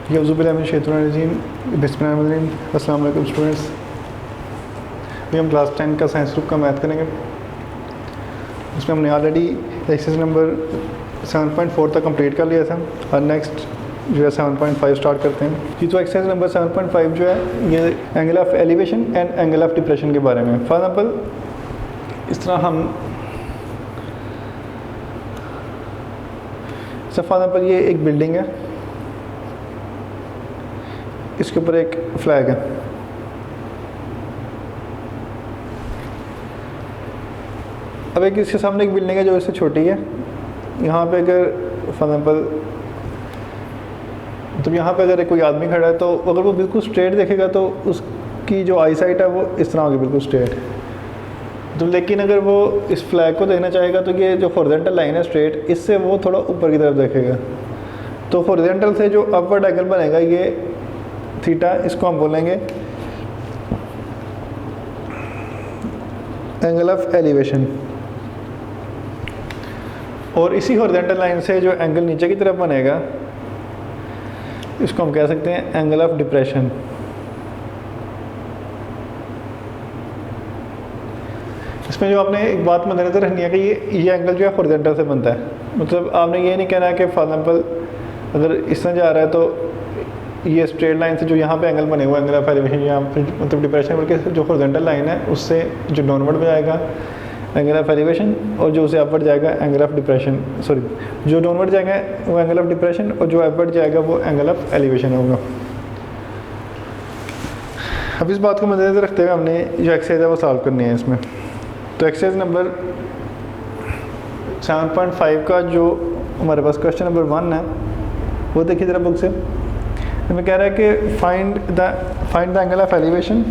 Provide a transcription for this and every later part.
अस्सलाम वालेकुम स्टूडेंट्स। अभी हम क्लास 10 का साइंस ग्रुप का मैथ करेंगे। उसमें हमने ऑलरेडी एक्सरसाइज नंबर 7.4 तक कंप्लीट कर लिया था और नेक्स्ट जो है 7.5 स्टार्ट करते हैं। ये तो एक्सरसाइज नंबर 7.5 जो है ये angle of elevation and angle of depression के बारे में। फॉर एग्जाम्पल इस तरह हम फॉर एग्जाम्पल ये एक बिल्डिंग है, इसके ऊपर एक फ्लैग है। अब एक इसके सामने एक बिल्डिंग है जो इससे छोटी है। यहाँ पे अगर फॉर एग्जाम्पल तो यहाँ पे अगर कोई आदमी खड़ा है तो अगर वो बिल्कुल स्ट्रेट देखेगा तो उसकी जो आई साइट है वो इस तरह होगी, बिल्कुल स्ट्रेट। तो लेकिन अगर वो इस फ्लैग को देखना चाहेगा तो ये जो हॉरिजॉन्टल लाइन है स्ट्रेट, इससे वो थोड़ा ऊपर की तरफ देखेगा। तो हॉरिजॉन्टल से जो अपवर्ड एंगल बनेगा ये थीटा, इसको हम बोलेंगे एंगल ऑफ एलिवेशन। और इसी हॉरिजॉन्टल लाइन से जो एंगल नीचे की तरफ बनेगा इसको हम कह सकते हैं एंगल ऑफ डिप्रेशन। इसमें जो आपने एक बात मद्देनजर रखनी है कि ये एंगल जो है हॉरिजॉन्टल से बनता है। मतलब आपने ये नहीं कहना है कि फॉर एग्जाम्पल अगर इस तरह जा रहा है तो ये स्ट्रेट लाइन से जो यहाँ पे एंगल बने हुए एंगल ऑफ एलिवेशन यहाँ पे मतलब डिप्रेशन, बल्कि जो हॉरिजॉन्टल लाइन है उससे जो डाउनवर्ड में जाएगा एंगल ऑफ एलिवेशन और जो उसे अपवर्ड जाएगा एंगल ऑफ डिप्रेशन, सॉरी जो डाउनवर्ड जाएगा वो एंगल ऑफ डिप्रेशन और जो अपवर्ड जाएगा वो एंगल ऑफ एलिवेशन होगा। अब इस बात को मद्देनजर रखते हुए हमने जो एक्सरसाइज है वो सॉल्व करनी है इसमें। तो एक्सरसाइज नंबर 7.5 का जो हमारे पास क्वेश्चन नंबर 1 है वो देखिए ज़रा बुक से। इसमें कह रहा है कि find the angle of elevation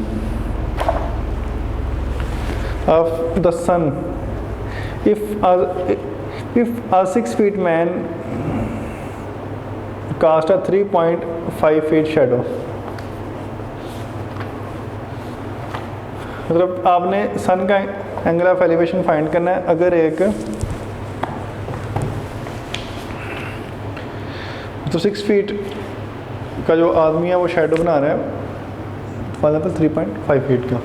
of the sun if a 6 feet man cast a 3.5 feet shadow। मतलब आपने सन का एंगल ऑफ एलिवेशन फाइंड करना है। अगर एक तो 6 फीट का जो आदमी है वो शेडो बना रहा है फॉर एग्जाम्पल 3.5 फीट का।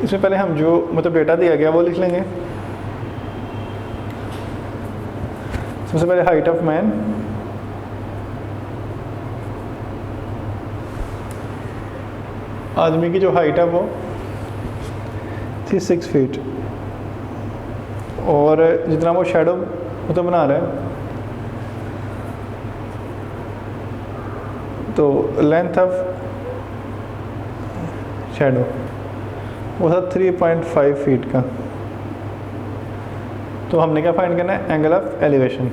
इसमें पहले हम जो मतलब डेटा दिया गया वो लिख लेंगे। सबसे पहले हाइट ऑफ मैन, आदमी की जो हाइट है वो थी 6 फीट और जितना वो शेडो मतलब बना रहा है तो लेंथ ऑफ शेडो वो था 3.5 फीट का। तो हमने क्या फाइंड करना है angle of elevation.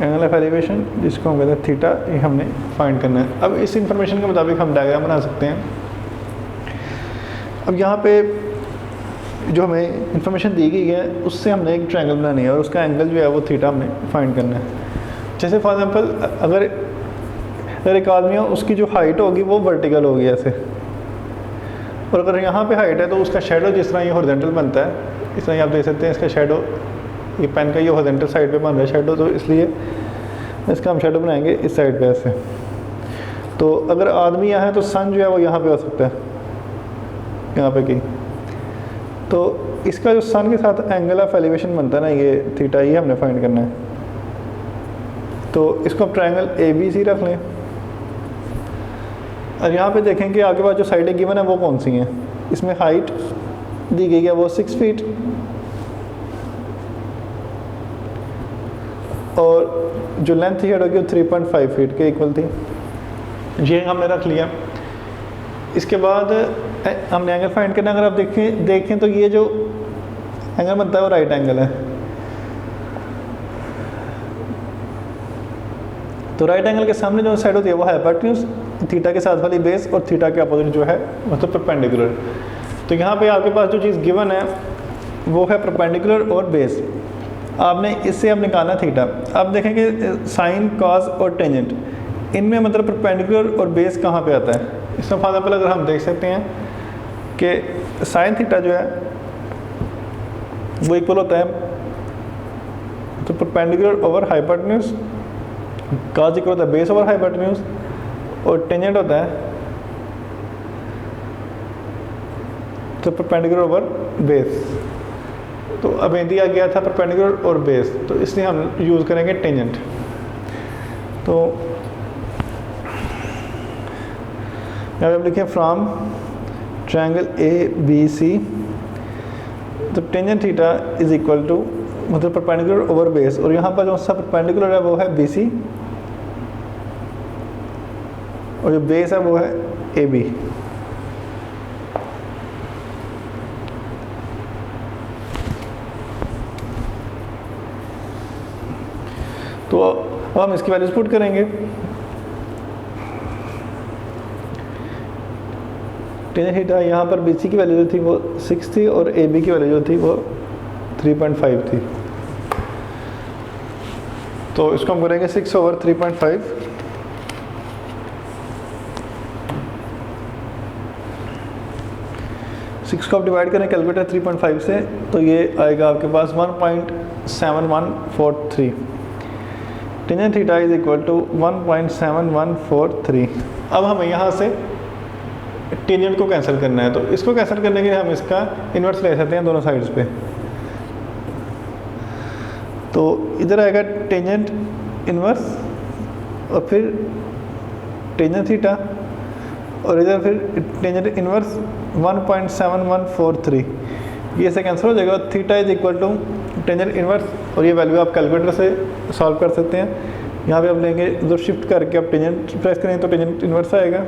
Angle of elevation जिसको हम कहते हैं थीटा, ये हमने फाइंड करना है। अब इस इंफॉर्मेशन के मुताबिक हम डायग्राम बना सकते हैं। अब यहाँ पे जो हमें इंफॉर्मेशन दी गई है उससे हमने एक ट्रायंगल बनानी है और उसका एंगल जो है वो थीटा हमने फाइंड करना है। जैसे फॉर एग्जांपल अगर एक आदमी हो उसकी जो हाइट होगी वो वर्टिकल होगी ऐसे, और अगर यहाँ पे हाइट है तो उसका शेडो जिस तरह ये हॉरिजॉन्टल बनता है इस तरह ही आप देख सकते हैं। इसका शेडो ये पेन का ये हॉरिजॉन्टल साइड पे बन रहा है शेडो, तो इसलिए इसका हम शेडो बनाएंगे इस साइड पे ऐसे। तो अगर आदमी यहाँ है तो सन जो है वो यहाँ पे हो सकता है, यहाँ पे की। तो इसका जो सन के साथ एंगल ऑफ एलिवेशन बनता है ना ये थीटा, ये हमने फाइंड करना है। तो इसको आप ट्रायंगल ABC रख लें और यहाँ पे देखें कि आगे बाद जो साइडें गिवन है वो कौन सी हैं। इसमें हाइट दी गई है वो 6 फीट और जो लेंथ शेडो की वो 3.5 फीट के इक्वल थी। ये हमने रख लिया। इसके बाद हमने एंगल फाइंड करना। अगर आप देखें तो ये जो एंगल बनता है वो राइट एंगल है। तो राइट एंगल के सामने जो साइड होती है वो है हाइपोटेन्यूज, थीटा के साथ वाली बेस और थीटा के अपोजिट जो है मतलब परपेंडिकुलर। तो यहाँ पे आपके पास जो चीज़ गिवन है वो है परपेंडिकुलर और बेस। आपने इससे अब निकालना थीटा। अब देखेंगे साइन, कॉस और टेंजेंट, इनमें मतलब परपेंडिकुलर और बेस कहाँ पे आता है। इसमें फॉर एग्जाम्पल अगर हम देख सकते हैं कि साइन थीटा जो है वो इक्वल होता है तो perpendicular over hypotenuse, cos equal होता है बेस ओवर हाइपोटेन्यूज, और टेंजेंट होता है तो परपेंडिकुलर ओवर बेस। तो अब दिया गया था परपेंडिकुलर और बेस, तो इसलिए हम यूज़ करेंगे टेंजेंट। तो यहाँ पे हम लिखें from triangle A B C, तो tangent theta is equal to मतलब परपेंडिकुलर ओवर बेस, और यहाँ पर जो सा परपेंडिकुलर है वो है बी सी, और जो बेस है वो है ए बी। तो अब हम इसकी वैल्यूज पुट करेंगे। टेंजेंट थीटा यहाँ पर बी सी की वैल्यू जो थी वो 6 थी और ए बी की वैल्यू जो थी वो 3.5 थी। तो इसको हम करेंगे 6 ओवर 3.5, सिक्स को आप डिवाइड करें कैलकुलेटर 3.5 से, तो ये आएगा आपके पास 1.7143। Tangent theta is equal to 1.7143। अब हमें यहाँ से टेंजेंट को कैंसिल करना है, तो इसको कैंसिल करने के लिए हम इसका इन्वर्स ले सकते हैं दोनों साइड्स पे। तो इधर आएगा टेंजेंट इन्वर्स और फिर टेंजेंट थीटा, और इधर फिर टेंजेंट इन्वर्स 1.7143, ये से कैंसिल हो जाएगा। Theta is equal to tangent inverse, और ये वैल्यू आप कैलकुलेटर से सॉल्व कर सकते हैं। यहाँ पे आप लेंगे जो शिफ्ट करके आप टेंजेंट प्रेस करेंगे तो टेंजेंट इन्वर्स आएगा।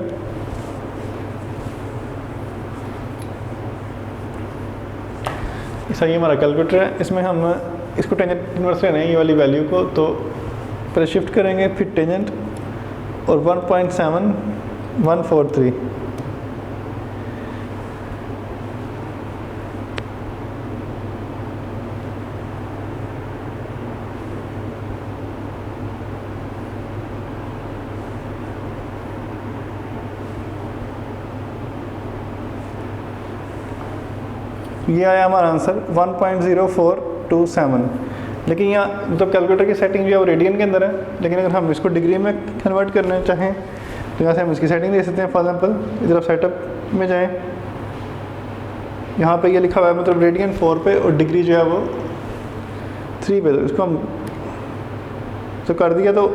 ऐसा ये हमारा कैलकुलेटर है, इसमें हम इसको टेंजेंट इन्वर्स लेना है ये वाली वैल्यू को, तो पहले शिफ्ट करेंगे फिर टेंजेंट और 1.7143। ये आया हमारा आंसर 1.0427। लेकिन यहाँ मतलब कैलकुलेटर की सेटिंग जो है वो रेडियन के अंदर है, लेकिन अगर हम इसको डिग्री में कन्वर्ट करना चाहें तो यहाँ से हम इसकी सेटिंग दे सकते हैं। फॉर एग्जांपल इधर आप सेटअप में जाएं, यहाँ पे ये लिखा हुआ है मतलब रेडियन 4 पे और डिग्री जो है वो 3 पे, तो इसको हम तो कर दिया। तो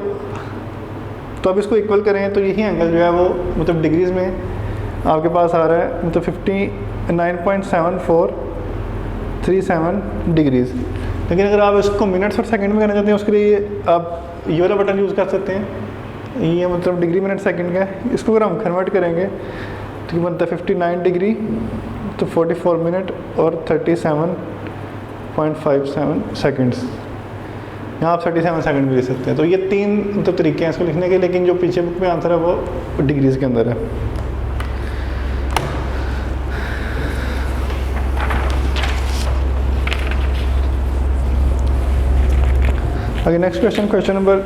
अब इसको इक्वल करें तो यही एंगल जो है वो मतलब डिग्रीज में आपके पास आ रहा है मतलब 59.7437 डिग्रीज। लेकिन अगर आप इसको मिनट्स और सेकंड में करना चाहते हैं उसके लिए आप ये वाला बटन यूज़ कर सकते हैं, ये मतलब डिग्री मिनट सेकंड का है। इसको अगर हम कन्वर्ट करेंगे तो बनता है 59 डिग्री तो 44 मिनट और 37.57 सेकंड्स। यहाँ आप 37 सेकंड भी ले सकते हैं। तो ये 3 मतलब तरीके हैं इसको लिखने के, लेकिन जो पीछे बुक में आंसर है वो डिग्रीज के अंदर है। आगे next question, question number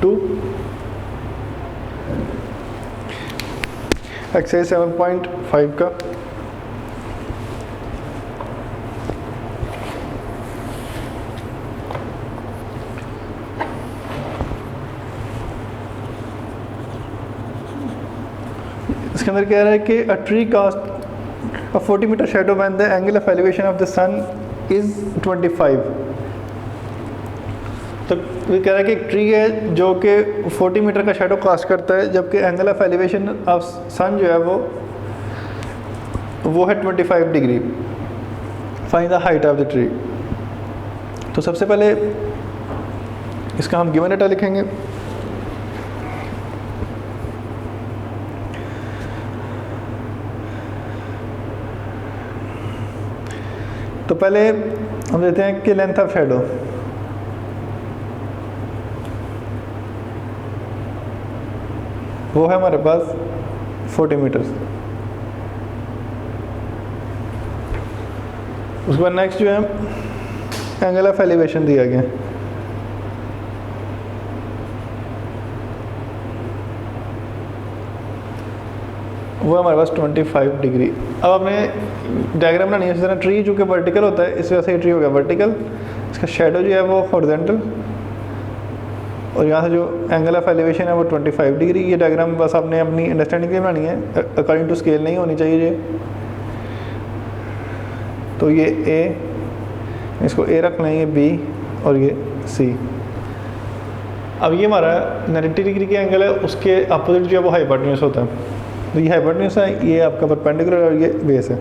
2, exercise 7.5 का। इसके अंदर कह रहा है कि a tree cast a 40 metre shadow when the angle of elevation of the sun is 25। तो ये कह रहा है कि एक ट्री है जो कि 40 मीटर का शेडो कास्ट करता है, जबकि एंगल ऑफ एलिवेशन ऑफ सन जो है वो है 25 degree. Find the height of the tree. तो सबसे पहले इसका हम गिवन डेटा लिखेंगे। तो पहले हम देते हैं कि लेंथ ऑफ शेडो, वो है हमारे पास 40 मीटर्स। उसके बाद नेक्स्ट जो है एंगल ऑफ एलिवेशन दिया गया, वो हमारे पास 25 डिग्री। अब आपने डायग्राम बनानी है, इस तरह ट्री जो कि वर्टिकल होता है, इस वजह से ट्री हो गया वर्टिकल, इसका शेडो जो है वो हॉरिजॉन्टल, और यहाँ से जो एंगल ऑफ एलिवेशन है वो 25 डिग्री। ये डायग्राम बस आपने अपनी अंडरस्टैंडिंग के लिए बनानी है, अकॉर्डिंग टू स्केल नहीं होनी चाहिए ये। तो ये ए, इसको ए रखना है, ये बी और ये सी। अब ये हमारा 90 डिग्री का एंगल है, उसके अपोजिट जो है वो हाइपोटेन्यूज होता है। तो ये हाइपोटेन्यूज है, ये आपका परपेंडिकुलर और ये बेस है।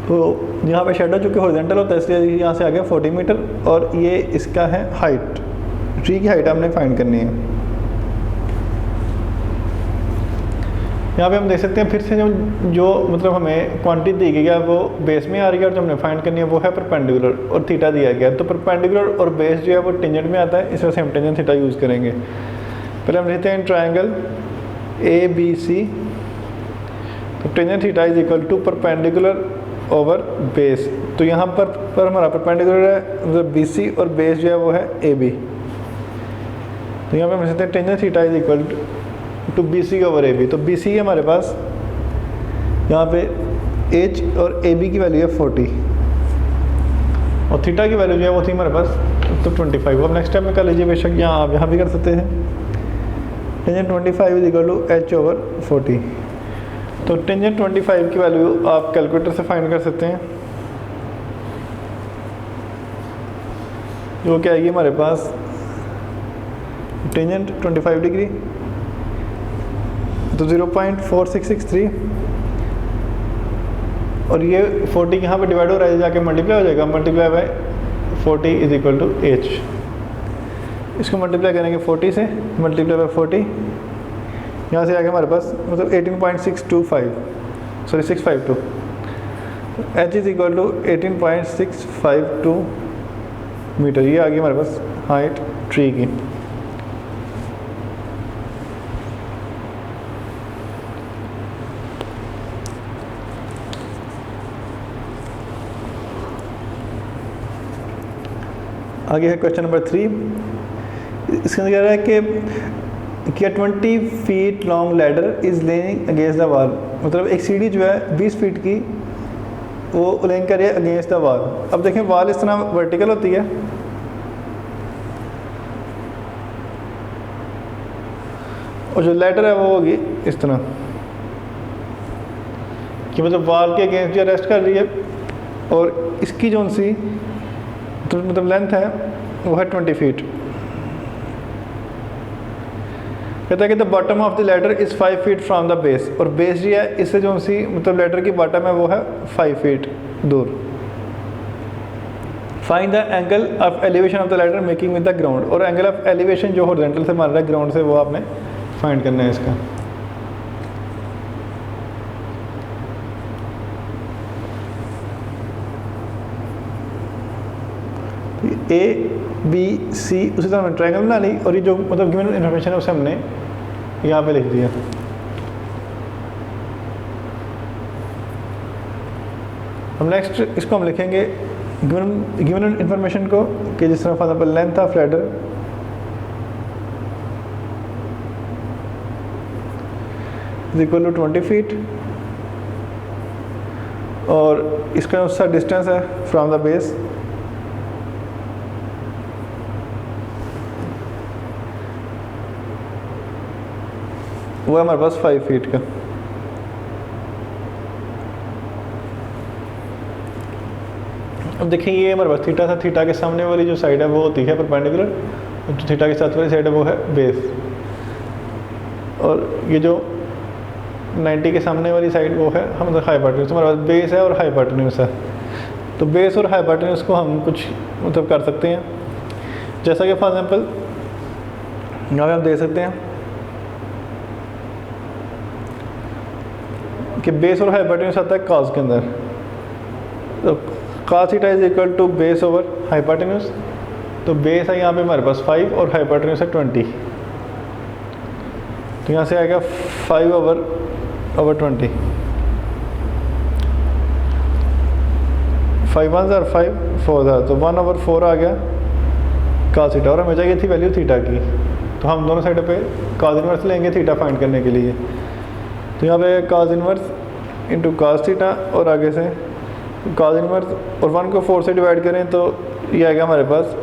तो यहाँ पे शेडो चूँकि हॉरिजॉन्टल होता है इसलिए यहाँ से आ गया 40 मीटर, और ये इसका है हाइट, ट्री की हाइट हमने फाइंड करनी है। यहाँ पे हम देख सकते हैं फिर से जो मतलब हमें क्वांटिटी दी गई है वो बेस में आ रही है, और जो हमने फाइंड करनी है वो है परपेंडिकुलर, और थीटा दिया गया है। तो परपेंडिकुलर और बेस जो है वो टेंजेंट में आता है, इस वजह से हम टेंजेंट थीटा यूज़ करेंगे। पहले हम लिखते हैं ट्रायंगल ए बी सी, तो tangent theta is equal to perpendicular over base. तो यहाँ पर हमारा परपेंडिकुलर है मतलब बी सी, और बेस जो है वो है ए बी। तो यहाँ पे हम लिखते हैं tangent theta is equal to B C over A B. तो बी सी हमारे पास यहाँ पे एच और ए बी की वैल्यू है 40, और थीटा की वैल्यू जो है वो थी हमारे पास तो 25। अब नेक्स्ट टाइम में कर लीजिए बेशक, यहाँ आप यहाँ भी कर सकते हैं। Tangent 25 is equal to H over 40। तो टेंजेंट 25 की वैल्यू आप कैलकुलेटर से फाइंड कर सकते हैं, जो क्या आएगी हमारे पास टेंजेंट 25 डिग्री तो 0.4663, और ये 40 यहाँ पे डिवाइड हो रहा है, जाके मल्टीप्लाई हो जाएगा, multiply by 40 is equal to H. इसको मल्टीप्लाई करेंगे 40 से, मल्टीप्लाई बाय 40, यहाँ से आगे हमारे पास मतलब 18.625 sorry 652, H is equal to 18.652 metre. ये आ गई हमारे पास हाइट ट्री की। आगे है क्वेश्चन नंबर 3। इसके अंदर कह रहा है कि 20 feet long ladder is laying against the wall, मतलब एक सीढ़ी जो है 20 फीट की वो लेइंग कर रही है अगेंस्ट द वॉल। अब देखें वॉल इस तरह वर्टिकल होती है, और जो लैडर है वो होगी इस तरह कि मतलब वॉल के अगेंस्ट जो रेस्ट कर रही है, और इसकी जो सी तो मतलब लेंथ है वो है 20 फीट। कहता है कि the bottom of the ladder is 5 feet from the base, और बेस जो है इससे जो सी मतलब लैडर की बॉटम है वो है 5 फीट दूर। Find the angle of elevation of the ladder making with the ground, और एंगल ऑफ एलिवेशन जो हॉरिजॉन्टल से मार रहा है ग्राउंड से वो आपने फाइंड करना है इसका। ए बी सी उसी तरह हमने ट्रायंगल बना ली, और ये जो मतलब गिवन इन्फॉर्मेशन है उसे हमने यहाँ पे लिख दिया। हम नेक्स्ट इसको हम लिखेंगे गिवन इन्फॉर्मेशन को कि जिस तरह for example length of ladder is equal to 20 feet, और इसका उसका डिस्टेंस है फ्रॉम द बेस वो है हमारे पास 5 फीट का। अब देखिए ये हमारे पास थीटा था, थीटा के सामने वाली जो साइड है वो होती है परपेंडिकुलर, और जो थीटा के साथ वाली साइड है वो है बेस, और ये जो 90 के सामने वाली साइड वो है हम हाइपोटेन्यूज। हमारे पास बेस है और हाइपोटेन्यूज है, तो बेस और हाइपोटेन्यूज को हम कुछ मतलब कर सकते हैं, जैसा कि फॉर एग्जांपल यहाँ पे हम देख सकते हैं कि बेस और हाइपोटेन्यूज आता है कॉस के अंदर। तो cos theta is equal to base over hypotenuse, तो बेस है यहाँ पे हमारे पास 5 और हाइपोटेन्यूज है 20, तो यहाँ से आएगा 5 ओवर 20, 5 1 और 5 4 तो 1/4 आ गया कॉस थीटा, और हमें चाहिए थी वैल्यू थीटा की। तो हम दोनों साइडों पे cos इनवर्स लेंगे थीटा फाइंड करने के लिए। तो यहाँ पे cos inverse into cos theta और आगे से cos इनवर्स और 1 को 4 से डिवाइड करें तो ये आएगा हमारे पास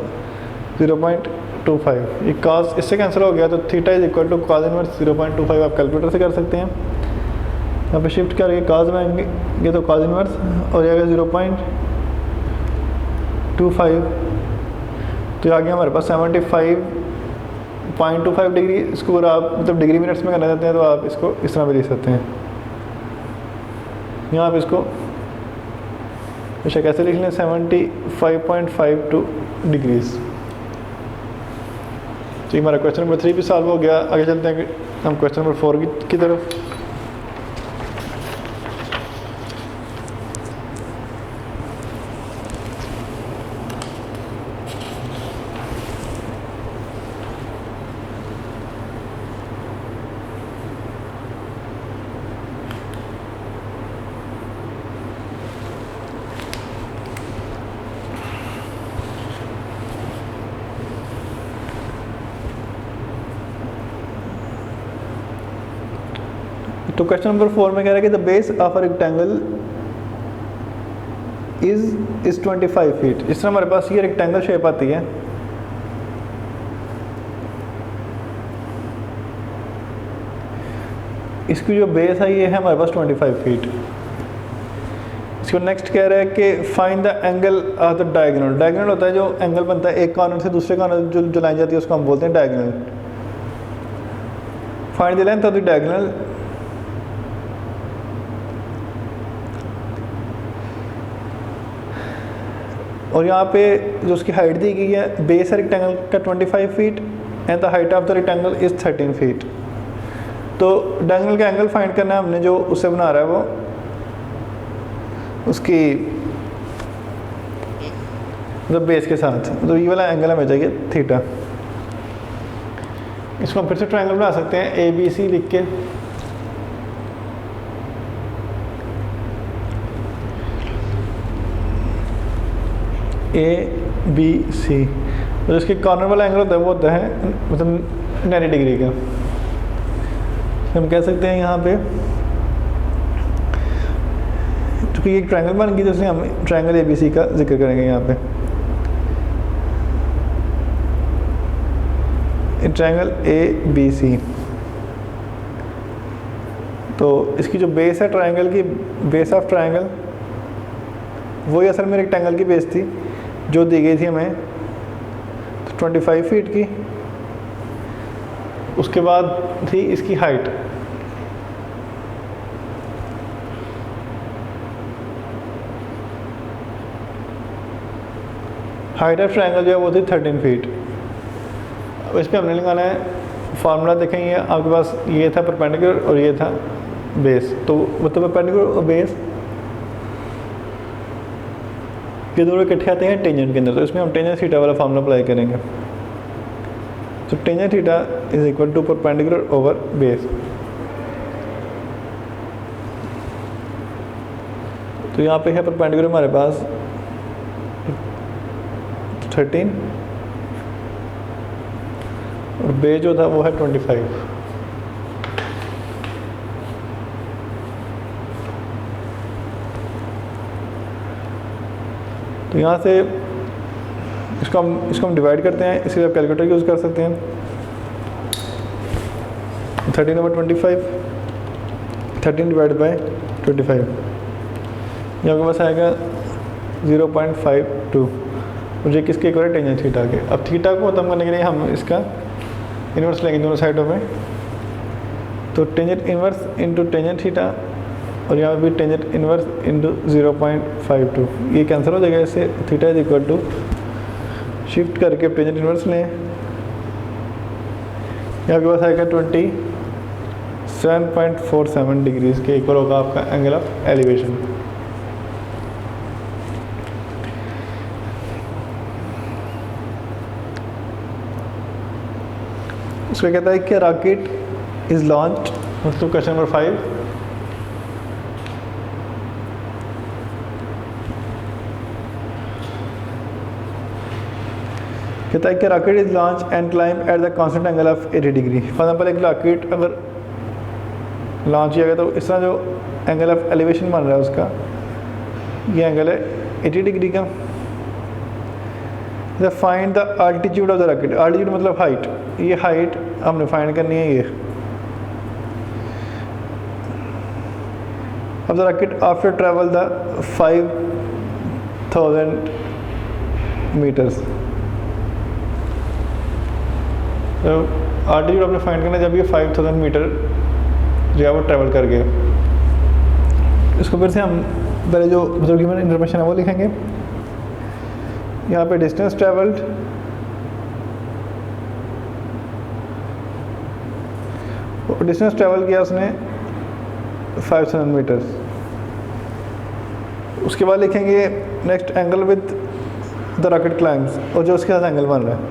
0.25। ये cos इससे कैंसिल हो गया, तो theta is equal to cos inverse 0.25 आप कैलकुलेटर से कर सकते हैं। यहाँ पे शिफ्ट करके cos में आएंगे तो cos इनवर्स और ये आएगा 0.25, तो आ गया हमारे पास 75.25 डिग्री। इसको अगर आप मतलब डिग्री मिनट्स में करना चाहते हैं तो आप इसको इस तरह भी लिख सकते हैं। यहाँ आप इसको अच्छा कैसे लिख लें 75.52 डिग्रीज। तो हमारा क्वेश्चन नंबर 3 भी सॉल्व हो गया। आगे चलते हैं हम क्वेश्चन नंबर 4 की तरफ। तो क्वेश्चन नंबर 4 में कह रहा है कि the base of a rectangle is 25 feet. इस तरह हमारे पास ये रेक्टेंगल शेप आती है। इसकी जो बेस है ये है हमारे पास 25 फीट। इसको नेक्स्ट कह रहा है कि find the angle of the diagonal. Diagonal होता है जो एंगल बनता है एक कॉर्नर से दूसरे कॉर्नर जो लाइन जाती है उसको हम बोलते हैं diagonal. Find the length of the diagonal. और यहाँ पे जो उसकी हाइट दी गई है, बेस है रेक्टेंगल का 25 feet and the height of the rectangle is 13 feet. तो डायगोनल का एंगल फाइंड करना है हमने, जो उससे बना रहा है वो उसकी मतलब बेस के साथ, मतलब ये वाला एंगल हमें चाहिए थीटा। इसको हम फिर से ट्रायंगल बना सकते हैं ABC लिख के। ABC तो इसके कॉर्नर वाला एंगल होता है वो होता है मतलब 90 डिग्री का। हम कह सकते हैं यहाँ पे क्योंकि ये ट्रायंगल बन गई तो इसलिए हम ट्रायंगल ABC का जिक्र करेंगे यहाँ पे। ट्रायंगल ABC तो इसकी जो बेस है ट्रायंगल की, बेस ऑफ ट्रायंगल वही असल में रेक्टेंगल की बेस थी जो दी गई थी हमें, तो 25 फीट की। उसके बाद थी इसकी हाइट, हाइट ऑफ ट्रायंगल जो है वो थी 13 फीट। अब इस पर हमने लगाना है फार्मूला। देखेंगे आपके पास ये था परपेंडिकुलर और ये था बेस, तो मतलब परपेंडिकुलर और बेस ये दोनों इकट्ठे आते हैं टेंजेंट के अंदर, तो इसमें हम टेंजेंट थीटा वाला फार्मूला अप्लाई करेंगे। तो tangent theta is equal to perpendicular over base. तो यहाँ पे है परपेंडिकुलर हमारे पास 13 और बेस जो था वो है 25। तो यहाँ से इसको हम डिवाइड करते हैं, इसलिए आप कैलकुलेटर यूज़ कर सकते हैं। 13 ओवर 25, 13 डिवाइड बाय 25, यहाँ के पास आएगा 0.52 और ये किसके इक्वल है टेंजेंट थीटा के। अब थीटा को खत्म करने के लिए हम इसका इन्वर्स लेंगे दोनों साइडों में। तो tangent inverse into tangent theta और यहाँ पे भी टेंजेंट इन्वर्स इंटू 0.52, ये कैंसिल हो जाएगा। इससे theta is equal to shift करके टेंजेंट इन्वर्स लें, यहाँ के पास आएगा 27.47 डिग्रीज के इक्वल होगा आपका एंगल ऑफ एलिवेशन। उसमें कहता है कि रॉकेट इज लॉन्च, मतलब क्वेश्चन नंबर 5। कहता है कि rocket is launch and climb at the constant angle of 80 degree. For example एक रॉकेट अगर लॉन्च किया गया तो इस तरह जो एंगल ऑफ एलिवेशन बन रहा है उसका ये एंगल है 80 डिग्री का। Find the altitude of the rocket, altitude मतलब हाइट, ये हाइट हमने फाइंड करनी है। ये अब the rocket after travel the 5000 metres, तो अल्टीट्यूड आपने फाइंड करना है जब ये 5000 मीटर जो है वो ट्रेवल कर गया। इसको फिर से हम पहले जो गिवन इन्फॉर्मेशन है वो लिखेंगे। यहाँ पे डिस्टेंस ट्रेवल्ड, डिस्टेंस ट्रेवल किया उसने 5000 मीटर्स। उसके बाद लिखेंगे next angle with the rocket climbs, और जो उसके साथ एंगल बन रहा है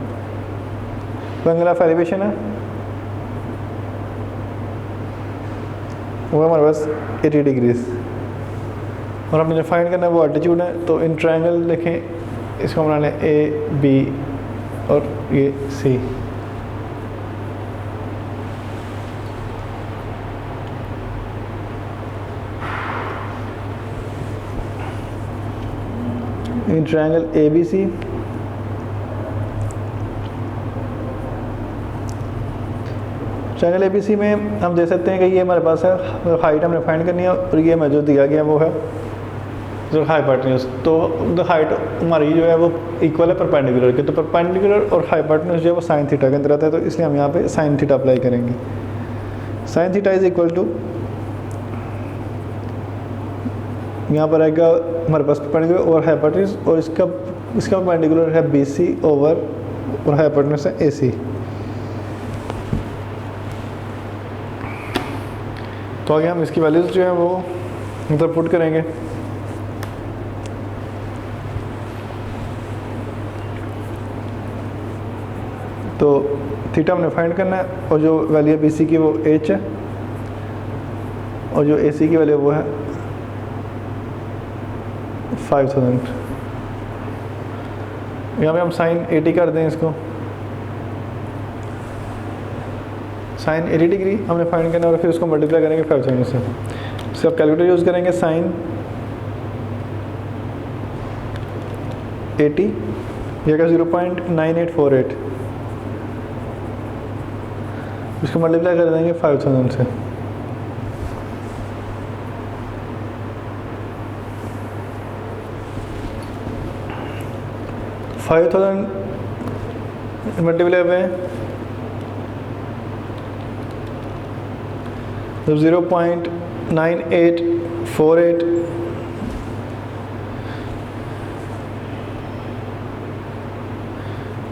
वो एंगल ऑफ एलिवेशन है, वो हमारे पास 80 डिग्रीज। और हमने जो फाइंड करना है वो अल्टीट्यूड है। तो इन ट्रायंगल देखें, इसको बनाने ए बी और ये C. In triangle A B C triangle A B C में हम देख सकते हैं कि ये हमारे पास है, हाइट हमने फाइंड करनी है और ये हमें जो दिया गया वो है जो हाइपोटेन्यूज। तो द हाइट हमारी जो है वो इक्वल है परपेंडिकुलर के, तो परपेंडिकुलर और हाइपोटेन्यूज जो है वो साइन थीटा के अंदर आता है, तो इसलिए हम यहाँ पे साइन थीटा अप्लाई करेंगे। Sine theta is equal to, यहाँ पर आएगा हमारे पास परपेंडिकुलर और हाइपोटेन्यूज, और इसका परपेंडिकुलर है बी सी ओवर और हाइपोटेन्यूज है ए सी। तो आगे हम इसकी वैल्यूज जो है वो मतलब पुट करेंगे। तो थीटा हमने फाइंड करना है, और जो वैल्यू है बी सी की वो एच है, और जो ए सी की वैल्यू वो है 5000। यहाँ पे हम साइन 80 कर दें, इसको साइन 80 डिग्री हमने फाइंड करना है, और फिर उसको मल्टीप्लाई करेंगे 5000 से। इसका कैलकुलेटर यूज़ करेंगे, साइन 80 यह का 0.9848, इसको मल्टीप्लाई कर देंगे 5000 से। मल्टीप्लाई में जब 0.9848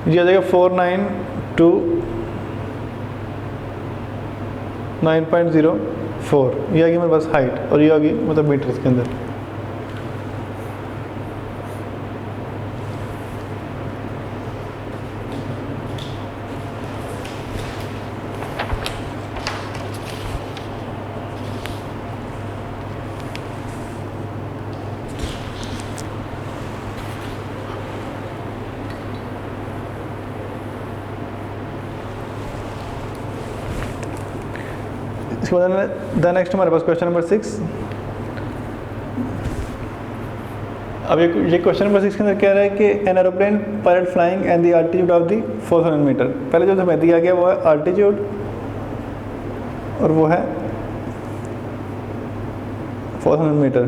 ये आ जाएगा 492.9.04, ये आ गई मेरे पास हाइट, और ये आ गई मतलब मीटर्स के अंदर। इसके बाद द नेक्स्ट हमारे पास क्वेश्चन नंबर 6। अब ये क्वेश्चन नंबर 6 के अंदर कह रहा है कि an aeroplane pilot flying and the altitude of the 4000 metre. पहले जो हमें दिया गया वो है अल्टीट्यूड, और वो है 4000 मीटर।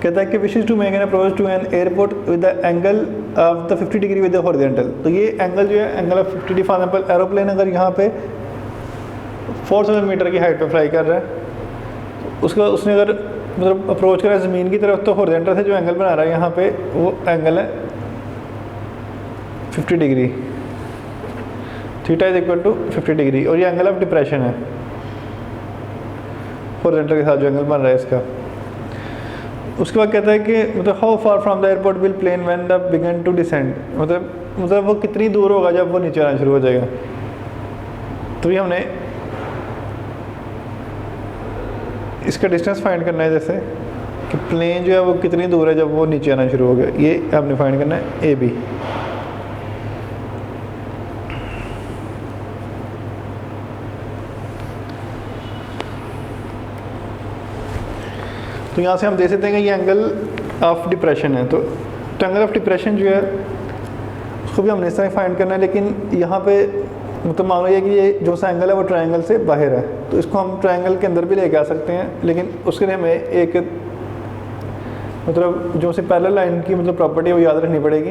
कहता है कि wishes to make an approach to an airport with the angle of the 50 degree with the horizontal. तो ये एंगल जो है angle of 50 degree. For example aeroplane अगर यहाँ पे 4000 मीटर की हाइट पे फ्लाई कर रहा है, उसका उसने अगर मतलब अप्रोच करा ज़मीन की तरफ, तो हॉरिजॉन्टल से जो एंगल बना रहा है यहाँ पे वो एंगल है 50 degree. Theta is equal to 50 degree, और ये एंगल ऑफ डिप्रेशन है हॉरिजॉन्टल के साथ जो एंगल बन रहा है इसका। उसके बाद कहता है कि मतलब how far from the airport will plane when the began to descend, मतलब वो कितनी दूर होगा जब वो नीचे आना शुरू हो जाएगा। तो ये हमने इसका डिस्टेंस फाइंड करना है, जैसे कि प्लेन जो है वो कितनी दूर है जब वो नीचे आना शुरू हो गया, ये हमने फाइंड करना है ए बी। तो यहाँ से हम देख सकते हैं कि ये एंगल ऑफ डिप्रेशन है। तो एंगल ऑफ डिप्रेशन जो है उसको भी हमने इस तरह फाइंड करना है, लेकिन यहाँ पे मतलब मान लो ये कि ये जो सा एंगल है वो ट्रायंगल से बाहर है, तो इसको हम ट्रायंगल के अंदर भी लेके आ सकते हैं, लेकिन उसके लिए हमें एक मतलब जो सी पैरेलल लाइन की मतलब प्रॉपर्टी है वो याद रखनी पड़ेगी।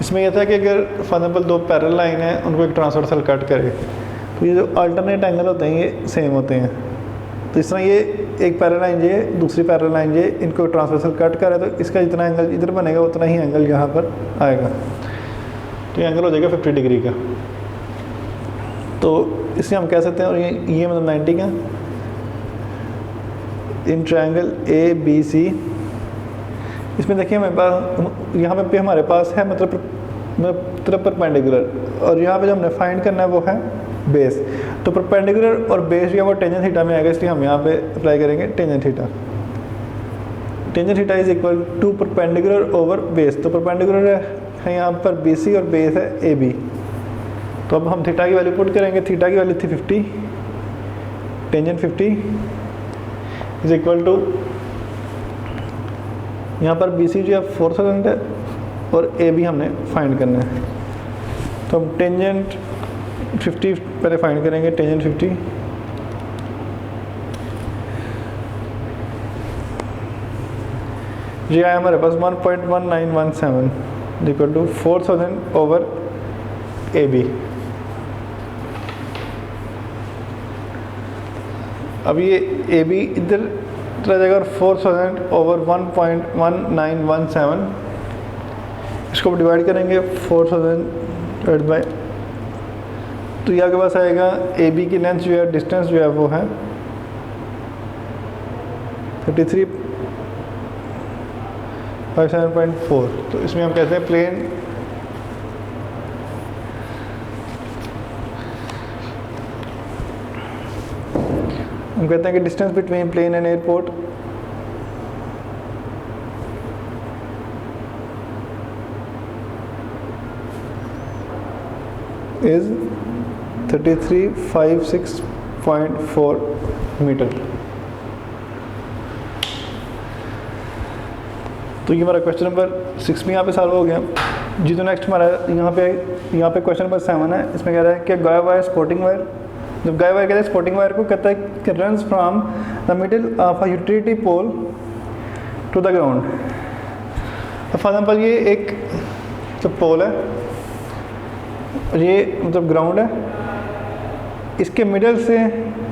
इसमें यह था कि अगर फॉर एग्जाम्पल दो पैरेलल लाइन है उनको एक ट्रांसवर्सल कट करे तो ये जो अल्टरनेट एंगल होते हैं ये सेम होते हैं। तो इस तरह ये एक पैरेलल लाइन ये दूसरी पैरेलल लाइन ये इनको ट्रांसवर्सल कट करे तो इसका जितना एंगल इधर बनेगा उतना ही एंगल यहाँ पर आएगा, तो ये एंगल हो जाएगा 50 डिग्री का। तो इससे हम कह सकते हैं, और ये मतलब 90 का इन ट्रायंगल ए बी सी। इसमें देखिए हमारे पास यहाँ पे हमारे पास है मतलब परपेंडिकुलर, और यहाँ पे जो हमने फाइंड करना है वो है बेस। तो परपेंडिकुलर और बेस जो है वो टेंजेंट थीटा में आएगा, इसलिए हम यहाँ पे अप्लाई करेंगे tangent theta. Tangent theta is equal to perpendicular over base. तो परपेंडिकुलर है यहाँ पर बी सी और बेस है ए बी। तो अब हम थीटा की वैल्यू पुट करेंगे। थीटा की वैल्यू थी 50, टेंजेंट 50 इज इक्वल टू यहाँ पर बी सी जो है 4000 है और ए बी हमने फाइंड करना है। तो हम टेंजेंट 50 पहले फाइंड करेंगे, टेंजेंट 50 ये आया हमारे पास 1.1917 equal to 4000 over A B. अब ये ए बी इधर चला जाएगा और 4000 ओवर 1.1917 इसको डिवाइड करेंगे 4000 डिवाइड बाय, तो ये आपके पास आएगा ए बी की लेंथ जो है डिस्टेंस जो है वो है 3357.4। तो इसमें हम कहते हैं प्लेन हम कहते हैं कि distance between plane and airport is 3356.4 metre. तो ये हमारा क्वेश्चन नंबर 6 में यहाँ पे सॉल्व हो गया जी। तो नेक्स्ट हमारा यहाँ पे क्वेश्चन नंबर 7 है। इसमें कह रहा है कि गाय वायर स्पोर्टिंग वायर, जब गाय वायर कहते हैं स्पोर्टिंग वायर को, कहता है कि runs from the middle of a utility pole to the ground. For example ये एक जो पोल है और ये मतलब ग्राउंड है, इसके मिडल से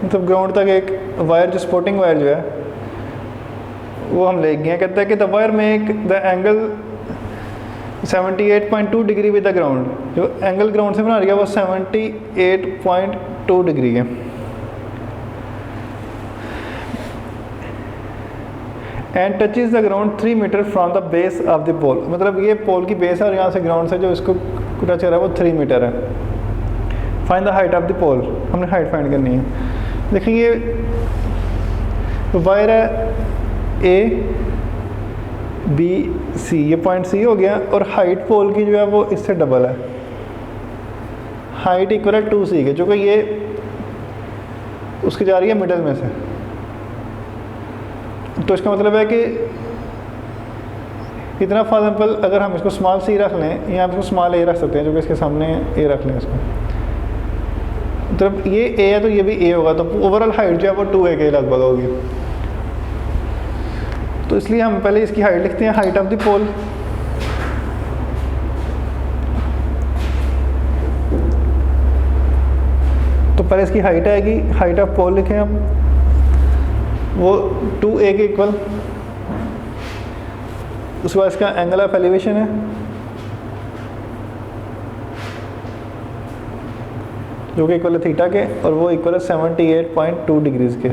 मतलब ग्राउंड तक एक वायर जो स्पोर्टिंग वायर जो है वो हम ले गए। कहता है कि the wire make the angle 78.2 degree with the ground. जो एंगल ग्राउंड से बना रही है वो 78.2 डिग्री है। And touches the ground 3 metre from the base of the pole. मतलब ये पोल की बेस है और यहाँ से ग्राउंड से जो इसको टच कर रहा है वो 3 मीटर है। Find the height of the pole, हमने हाइट फाइंड करनी है। देखिए ये वायर है ए बी सी, ये पॉइंट सी हो गया, और हाइट पोल की जो है वो इससे डबल है। हाइट इक्वल है 2c के, जो कि ये उसकी जा रही है मिडल में से। तो इसका मतलब है कि इतना फॉर एग्जाम्पल अगर हम इसको स्मॉल सी रख लें या हम इसको स्मॉल ए रख सकते हैं, जो कि इसके सामने ए रख लें इसको, मतलब ये ए है तो ये भी ए होगा, तो ओवरऑल हाइट जो है वो 2a के लगभग होगी। तो इसलिए हम पहले इसकी हाइट लिखते हैं, हाइट ऑफ द पोल। तो पहले इसकी हाइट आएगी, हाइट ऑफ पोल लिखें हम, वो 2a के इक्वल। उसके बाद इसका एंगल ऑफ एलिवेशन है जो कि इक्वल है थीटा के, और वो इक्वल है 78.2 डिग्रीज के।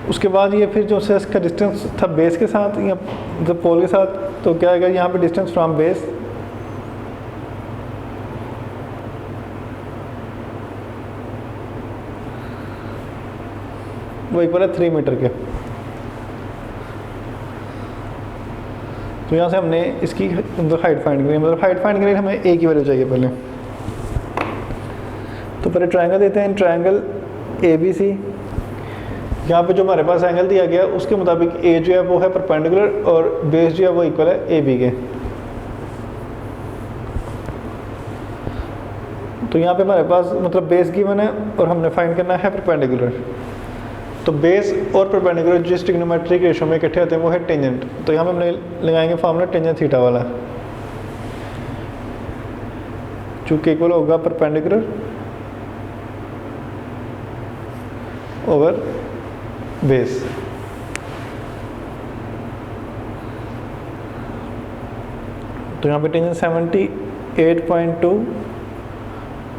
उसके बाद ये फिर जो से इसका डिस्टेंस था बेस के साथ या मतलब पोल के साथ, तो क्या आएगा यहाँ पे डिस्टेंस फ्रॉम बेस वो इक्वल है 3 मीटर के। तो यहाँ से हमने इसकी मतलब हाइट फाइंड करी, मतलब हाइट फाइंड करी हमें ए की वैल्यू चाहिए पहले। तो पहले ट्रायंगल देते हैं, ट्रायंगल ए बी सी। यहाँ पे जो हमारे पास एंगल दिया गया उसके मुताबिक ए जो है वो है परपेंडिकुलर और बेस जो है वो इक्वल है ए बी के। तो यहाँ पे हमारे पास मतलब बेस गिवन है और हमने फाइंड करना है परपेंडिकुलर। तो बेस और परपेंडिकुलर जिस ट्रिग्नोमेट्रिक रेशो में इकट्ठे होते हैं वो है टेंजेंट। तो यहाँ पे हमने लगाएंगे फार्मूला टेंजेंट थीटा वाला, चूँकि इक्वल होगा परपेंडिकुलर ओवर बेस। तो यहाँ पे टेंजेंट 78.2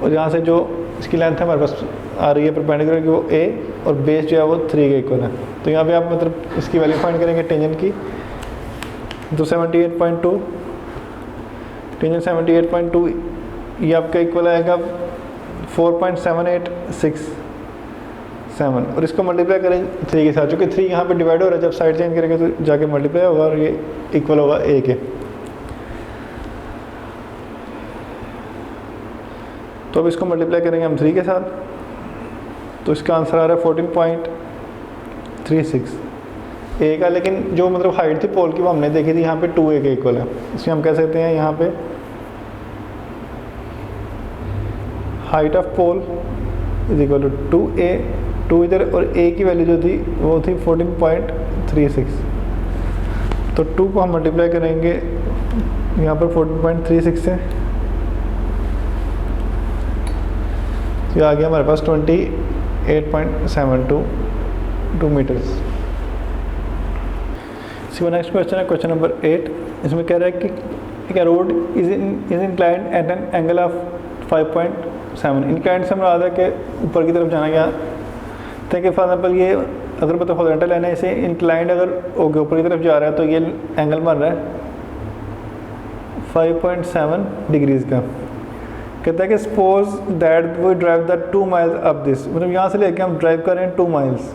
और यहाँ से जो इसकी लेंथ है हमारे पास आ रही है परपेंडिकुलर की वो ए और बेस जो है वो 3 के इक्वल है। तो यहाँ पे आप मतलब इसकी वैल्यू फाइंड करेंगे टेंजेंट की। तो 78.2 टेंजेंट 78.2 ये आपका इक्वल आएगा 4.7867 और इसको मल्टीप्लाई करें 3 के साथ, चूँकि 3 यहाँ पे डिवाइड हो रहा है, जब साइड चेंज करेंगे तो जाके मल्टीप्लाई होगा और ये इक्वल होगा ए के। तो अब इसको मल्टीप्लाई करेंगे हम 3 के साथ, तो इसका आंसर आ रहा है 14.36 ए का। लेकिन जो मतलब हाइट थी पोल की वो हमने देखी थी यहाँ पे 2a के इक्वल है। इसमें हम कह सकते हैं यहाँ पे height of pole is equal to 2a, 2 इधर और a की वैल्यू जो थी वो थी 14.36। तो 2 को हम मल्टीप्लाई करेंगे यहाँ पर 14.36 से, ये आ गया हमारे पास 28.722 मीटर्स। सी नेक्स्ट क्वेश्चन है क्वेश्चन नंबर 8। इसमें कह रहा है कि road is inclined at an angle of 5.7। Inclined से मुराद है कि ऊपर की तरफ जाना गया। देखिए फॉर एग्जाम्पल ये अगर मतलब हॉरिजॉन्टल लाइन है, इसे इंक्लाइंड अगर होके ऊपर की तरफ जा रहा है तो ये एंगल बन रहा है 5.7 डिग्रीज का। कहता है कि suppose that we drive the 2 miles up this, मतलब यहाँ से लेके हम ड्राइव कर रहे हैं 2 माइल्स,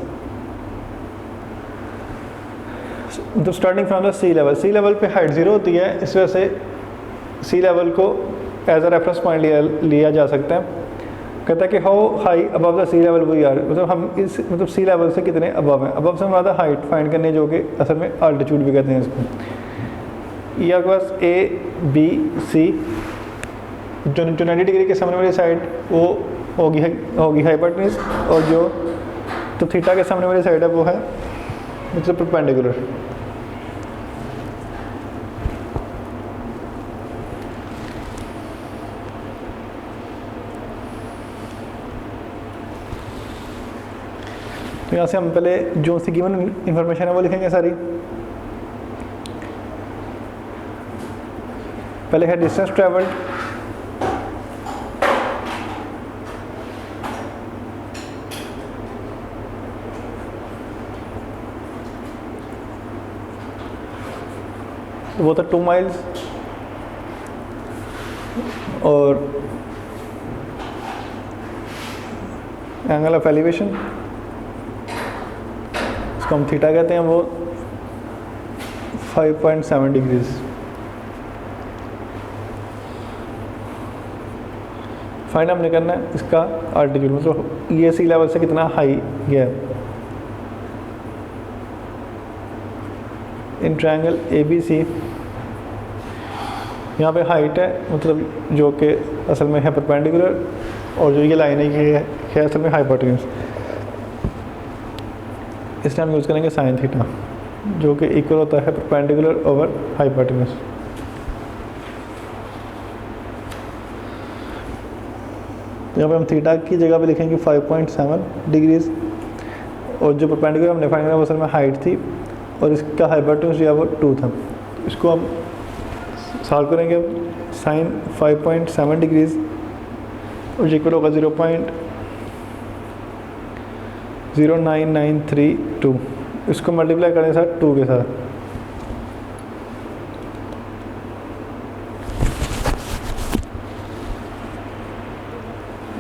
तो starting from the sea level पे हाइट 0 होती है, इस वजह से सी लेवल को एज अ रेफरेंस पॉइंट लिया जा सकता है। कहता है कि how high above the sea level we are, मतलब हम इस मतलब सी लेवल से कितने अबव हैं। अबव से हमारा हाइट फाइंड करने जो कि असल में अल्टीट्यूड भी कहते हैं इसको। ये आपके पास ए बी सी, जो 90 डिग्री के सामने वाली साइड वो होगी हाइपोटेन्यूज और जो तो थीटा के सामने वाली साइड है वो है मतलब परपेंडिकुलर। तो यहाँ से हम पहले जो सी गिवन इंफॉर्मेशन है वो लिखेंगे सारी। पहले है डिस्टेंस ट्रेवल्ड, वो था 2 माइल्स और एंगल ऑफ एलिवेशन इसको हम थीटा कहते हैं, वो 5.7 डिग्रीज। फाइंड हमने करना है इसका अल्टीट्यूड, मतलब ये सी लेवल से कितना हाई गया है। इन ट्रायंगल ए बी सी यहाँ पे हाइट है मतलब जो कि असल में है परपेंडिकुलर और जो ये लाइन है ये है असल में हाइपोटेन्यूज। इसलिए हम यूज़ करेंगे साइन थीटा जो कि इक्वल होता है परपेंडिकुलर ओवर हाइपोटेन्यूज। यहाँ पे हम थीटा की जगह पे लिखेंगे 5.7 डिग्रीज और जो परपेंडिकुलर हमने फाइंड किया वो असल में हाइट थी और इसका हाइपोटेन्यूज जो है वो 2 था। इसको हम सॉल्व करेंगे साइन 5.7 डिग्रीज और इक्वल होगा 0.09932। इसको मल्टीप्लाई करें साथ 2 के साथ,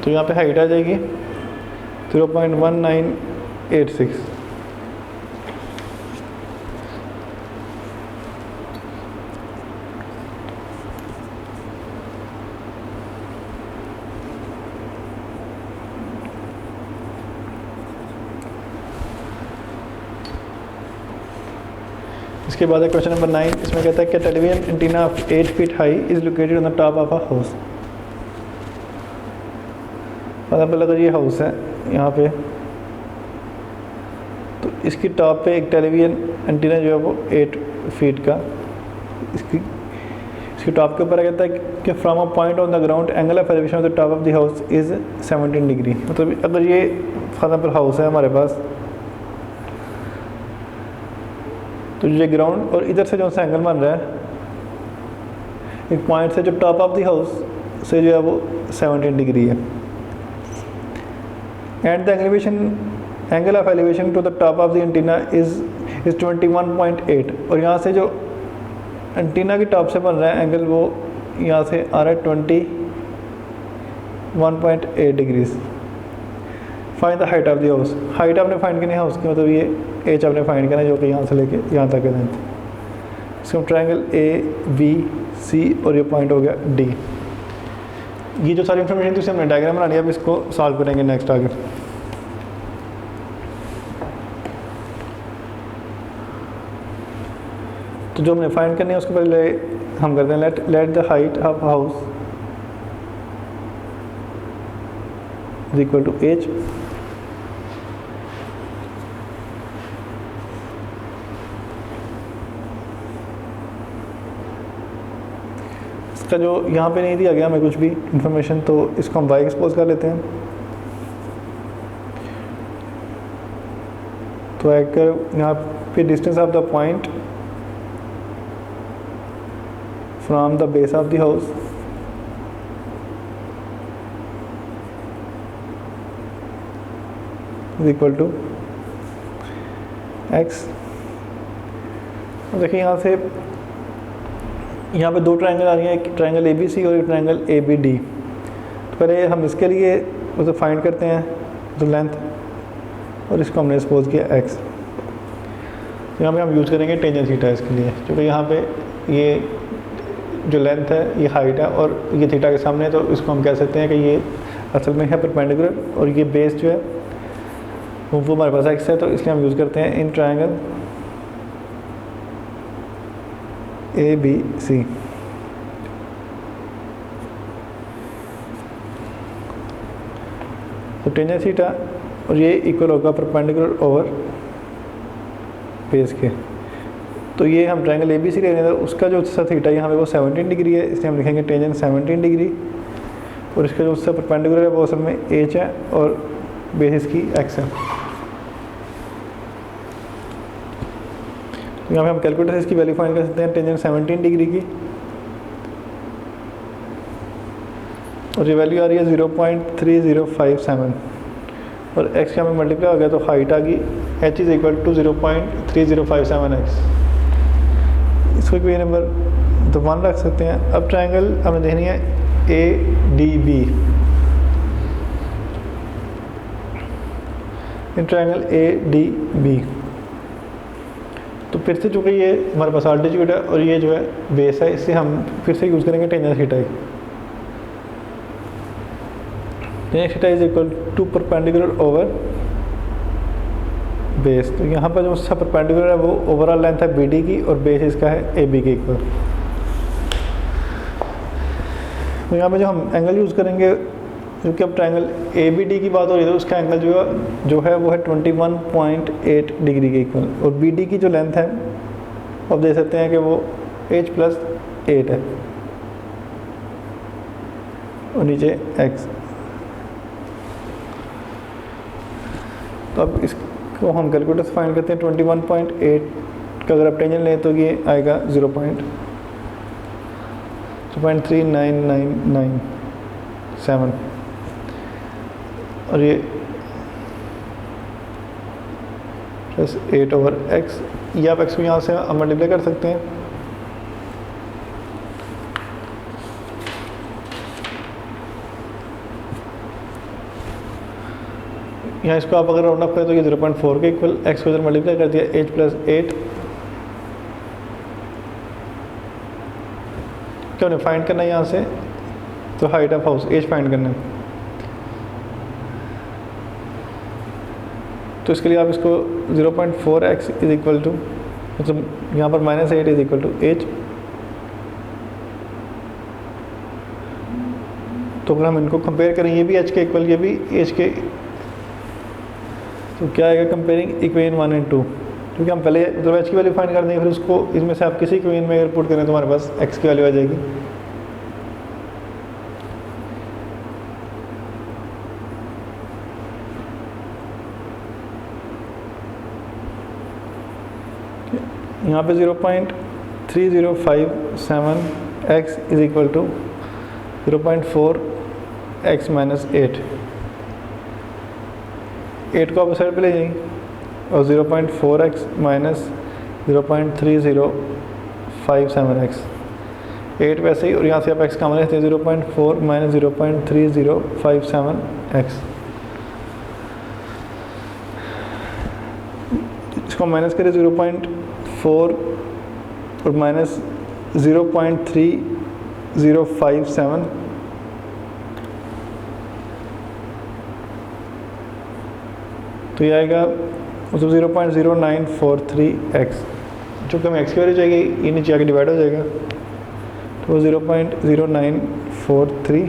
तो यहाँ पे हाइट आ जाएगी 0.1986। इसके बाद है क्वेश्चन नंबर 9। इसमें कहता है कि television antenna of 8 feet high is located on the top of a house. मतलब अगर ये हाउस है यहाँ पे, तो इसकी टॉप पे एक टेलीविजन एंटीना जो है वो 8 फीट का, इसकी टॉप के ऊपर कहता है कि from a point on the ground angle of elevation of the top of the house is 17 degree. मतलब अगर ये फॉर एग्जाम्पल हाउस है हमारे पास, तो ये ग्राउंड और इधर से जो सा एंगल बन रहा है एक पॉइंट से जो टॉप ऑफ द हाउस से जो है वो 17 डिग्री है। And the angle of elevation to the top of the antenna is 21.8। और यहाँ से जो एंटीना की टॉप से बन रहा है एंगल वो यहाँ से आ रहा है 21.8 degrees. Find the height of the house. Height आपने फाइंड करनी है हाउस की, मतलब ये एच आपने फाइंड करना है जो कि यहाँ से लेके यहाँ तक है लेंथ। इसका ट्रायंगल ABC और ये पॉइंट हो गया D। ये जो सारी इन्फॉर्मेशन थी हमने डायग्राम बना लिया, अब इसको सॉल्व करेंगे नेक्स्ट आगे। तो जो हमने फाइंड करनी है उसको पहले हम करते हैं let the height of house is equal to H. इसका जो यहाँ पे नहीं दिया गया हमें कुछ भी इंफॉर्मेशन, तो इसको हम वाई एक्सपोज कर लेते हैं। तो अगर यहाँ पे distance of the point from the base of the house is equal to x। देखिए यहाँ से यहाँ पे दो ट्रायंगल आ रही हैं, एक ट्रायंगल ABC और एक ट्रायंगल ABD। तो पहले हम इसके लिए उसे फाइंड करते हैं तो लेंथ, और इसको हमने सपोज किया x। तो यहाँ पे हम यूज़ करेंगे टेंजेंट थीटा इसके लिए, क्योंकि यहाँ पे ये जो लेंथ है ये हाइट है और ये थीटा के सामने है, तो इसको हम कह सकते हैं कि ये असल में है परपेंडिकुलर, और ये बेस जो है वो हमारे पास x है, तो इसलिए हम यूज़ करते हैं इन ट्रायंगल ABC। तो टेंजेंट थीटा और ये इक्वल होगा परपेंडिकुलर ओवर बेस के। तो ये हम ट्रायंगल ABC ले रहे हैं, तो उसका जो सा थीटा यहाँ पे वो 17 डिग्री है, इसलिए हम लिखेंगे टेंजेंट 17 डिग्री। और इसका जो उससे परपेंडिकुलर है वो असल में h है और बेस इसकी x है। तो यहाँ पे हम कैलकुलेटर से इसकी वैल्यू फाइंड कर सकते हैं टेंजेंट 17 डिग्री की, और ये वैल्यू आ रही है 0.3057 और x का हमें मल्टीप्लाई हो गया तो हाइट आ गई h is equal to 0.3057x। इसको कोई नंबर तो 1 रख सकते हैं। अब ट्रायंगल हमें देखनी है ADB। इन ट्रायंगल ADB तो फिर से चूँकि ये हमारे पास आल्टीट्यूड है और ये जो है बेस है, इससे हम फिर से यूज़ करेंगे tangent theta. Tangent theta is equal to perpendicular over base. तो यहाँ पर जो उसका परपेंडिकुलर है वो ओवरऑल लेंथ है BD की और बेस इसका है AB के इक्वल। तो यहाँ पे जो हम एंगल यूज़ करेंगे, क्योंकि अब ट्रायंगल ABD की बात हो रही है, तो उसका एंगल जो है वो है 21.8 डिग्री के इक्वल, और BD की जो लेंथ है आप देख सकते हैं कि वो h+8 है और नीचे x। तो अब इसको हम कैलकुलेटर से फाइंड करते हैं। 21.8 का अगर आप टेंजेंट लें तो ये आएगा 0.3997 और ये +8/x। ये आप x को यहाँ से मल्टीप्लाई कर सकते हैं। यहाँ इसको आप अगर राउंड अप करें तो ये 0.4 के इक्वल, x को इधर मल्टीप्लाई कर दिया h+8। क्या उन्हें फाइंड करना है यहाँ से, तो height of house h find करना है। तो इसके लिए आप इसको 0.4x इज इक्वल टू मतलब यहाँ पर -8 इज इक्वल टू एच। तो अगर हम इनको कंपेयर करें, ये भी एच के इक्वल, ये भी एच के, तो क्या आएगा कंपेयरिंग इक्वेशन 1 एंड 2, क्योंकि हम पहले मतलब एच की वैल्यू फाइंड कर देंगे, फिर उसको इसमें से आप किसी इक्वेशन में अगर पुट करें तो हमारे पास एक्स की वैल्यू आ जाएगी। यहाँ पे 0.3057 x is equal to 0.4x minus 8 को आप साइड पे ले जाएंगे और 0.4x माइनस 0.3057x, 8 वैसे ही, और यहाँ से आप x कॉमन लेते हैं 0.4 माइनस 0.3057x। इसको माइनस करें 0.4 और माइनस 0.3057, तो ये आएगा मतलब 0.0943x, जो कि हमें x की वैल्यू चाहिए, ये नीचे आके डिवाइड हो जाएगा, तो 0.0943,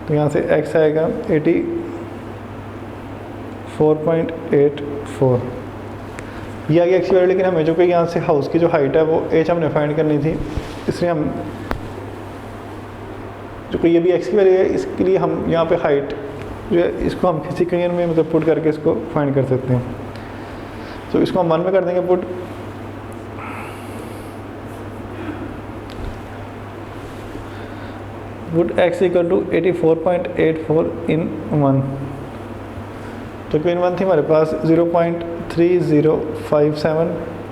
तो यहाँ से x आएगा 84.84, ये आ गया x की वैल्यू। लेकिन हमें जो कि यहाँ से हाउस की जो हाइट है वो h हमने फाइंड करनी थी, इसलिए हम जो कि ये भी x की वैल्यू है, इसके लिए हम यहाँ पे हाइट जो है इसको हम किसी इक्वेशन में मतलब पुट करके इसको फाइंड कर सकते हैं। तो इसको हम 1 में कर देंगे पुट, x इक्वल टू 84.84 इन 1, तो इन 1 थी हमारे पास 0.3057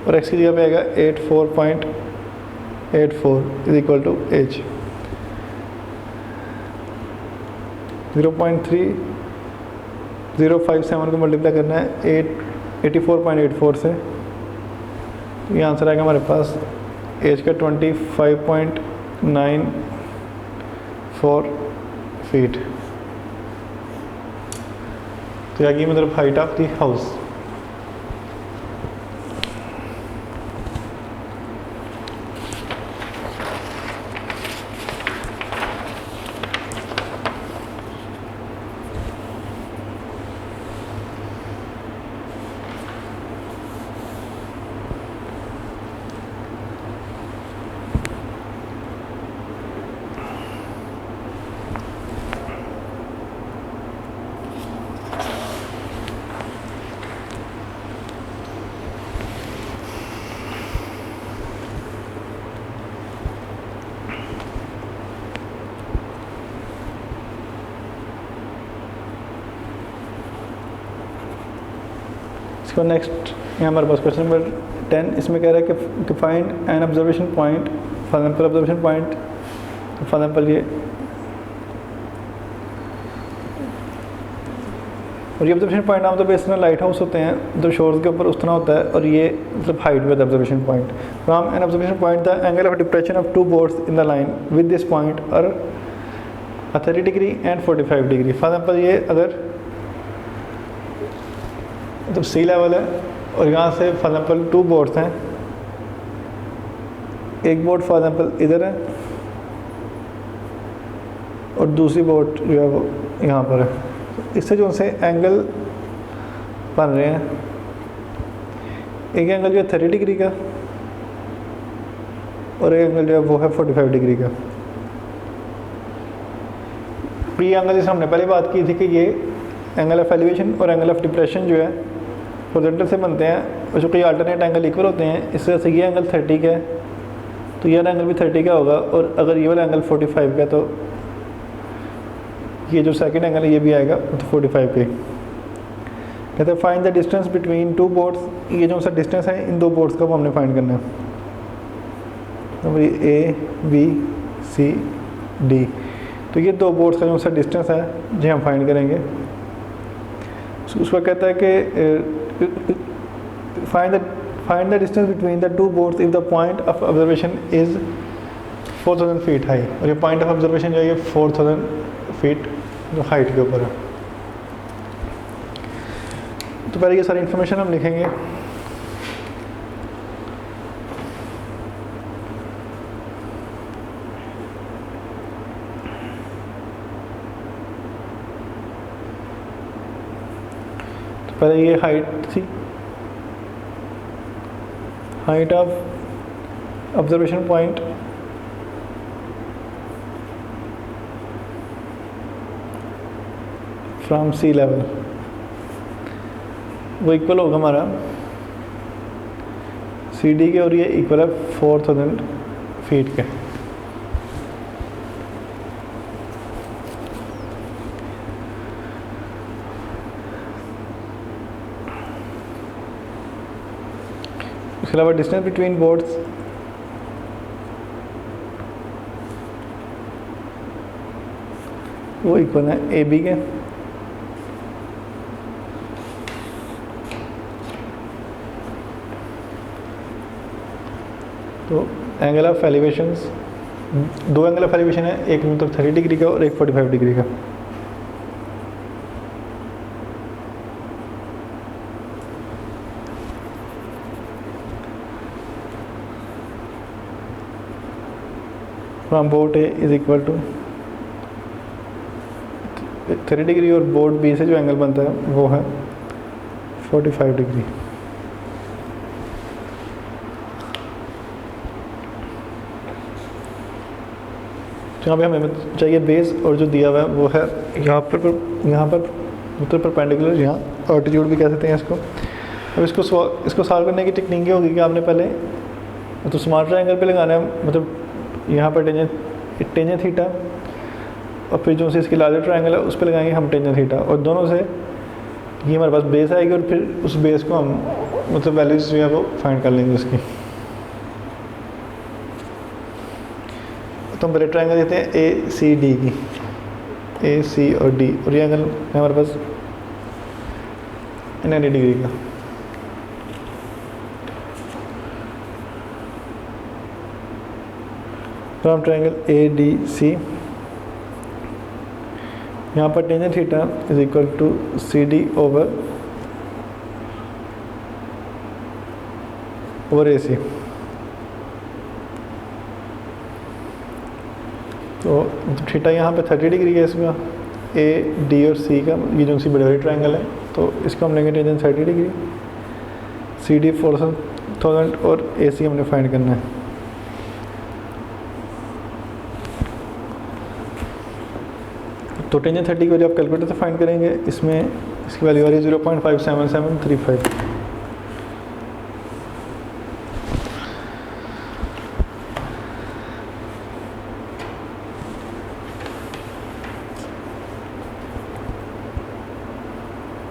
और x की जगह पे आएगा 84.84 इज इक्वल टू h। 0.3057 को मल्टीप्लाई करना है 84.84 से, तो ये आंसर आएगा हमारे पास एज का 25.94 फीट। तो ये मतलब हाइट ऑफ द हाउस। इसको नेक्स्ट यहाँ हमारे पास क्वेश्चन नंबर 10, इसमें कह रहा है कि find an observation point, for example observation point, for example ये, और ये ऑब्जर्वेशन पॉइंट आमतौर पर इस तरह लाइट हाउस होते हैं जो शोर्स के ऊपर उस तरह होता है, और ये मतलब height with observation point. From an observation point the angle of depression of two boards in the line with this point और 30 degree and 45 degree. For example ये अगर मतलब सी लेवल है और यहाँ से फॉर एग्जाम्पल 2 बोर्ड्स हैं, एक बोर्ड फॉर एग्जाम्पल इधर है और दूसरी बोर्ड जो है वो यहाँ पर है, इससे जो उनसे एंगल बन रहे हैं, एक एंगल जो है 30 डिग्री का और एक एंगल जो है वो है 45 डिग्री का। ये एंगल जैसे हमने पहले बात की थी कि ये एंगल ऑफ एलिवेशन और एंगल ऑफ डिप्रेशन जो है हॉरिजॉन्टल से बनते हैं, और जो कि अल्टरनेट एंगल इक्वल होते हैं, इस वजह से ये एंगल 30 का है तो ये एंगल भी 30 का होगा, और अगर ये वाला एंगल 45 का है तो ये जो सेकंड एंगल है ये भी आएगा तो 45 के। कहते हैं find the distance between 2 boards, ये जो सा डिस्टेंस है इन 2 बोर्ड्स का वो हमने फाइंड करना है, तो ए बी सी डी, तो ये 2 बोर्ड्स का जो सा डिस्टेंस है जो हम फाइंड करेंगे। उसका कहता है कि find the distance between the 2 boards if the point of observation is 4000 feet high, और ये पॉइंट ऑफ ऑब्जर्वेशन जो है 4000 फीट जो हाइट के ऊपर है। तो पहले ये सारी इन्फॉर्मेशन हम लिखेंगे। तो पहले ये हाइट थी, height of observation point from sea level, वो इक्वल होगा हमारा सी डी के, और ये इक्वल है 4000 फीट के। उसके अलावा डिस्टेंस बिटवीन बोर्ड्स वो इक्वल है ए बी के। तो एंगल ऑफ एलिवेशंस, दो एंगल ऑफ एलिवेशन है, एक मतलब 30 डिग्री का और एक 45 डिग्री का। From board A is equal to 30 degree, और बोर्ड बी से जो एंगल बनता है वो है 45 डिग्री। यहाँ पे हमें चाहिए बेस, और जो दिया हुआ है वो है यहाँ पर मतलब परपेंडिकुलर, यहाँ ऑल्टीट्यूड भी कह सकते हैं इसको। अब इसको सॉल्व करने की टेक्निक ये होगी कि आपने पहले तो स्मार्ट ट्रायंगल पे लगाना है, मतलब यहाँ पर टेंजेंट थीटा, और फिर जो से इसकी लार्जर ट्रायंगल है उस पर लगाएंगे हम टेंजेंट थीटा, और दोनों से ये हमारे पास बेस आएगी, और फिर उस बेस को हम मतलब वैल्यूज जो है वो फाइंड कर लेंगे उसकी। तो हम पहले ट्रायंगल देते हैं ए सी डी की, ए सी और डी, और ये एंगल है हमारे पास 90 डिग्री का। तो हम ट्रायंगल ए डी सी, यहाँ पर tangent theta is equal to C D over A C. तो थीटा यहाँ पे 30 डिग्री है इसका, ए डी और सी का, ये जो सी बड़े बड़े ट्रायंगल है, तो इसको हम लेंगे टेंजेंट 30 डिग्री, सी डी 4000 और ए सी हमने फाइंड करना है। तो टेंजेंट 30 की वैल्यू आप कैलकुलेटर से फाइंड करेंगे, इसमें इसकी वैल्यू आ रही है 0.57735।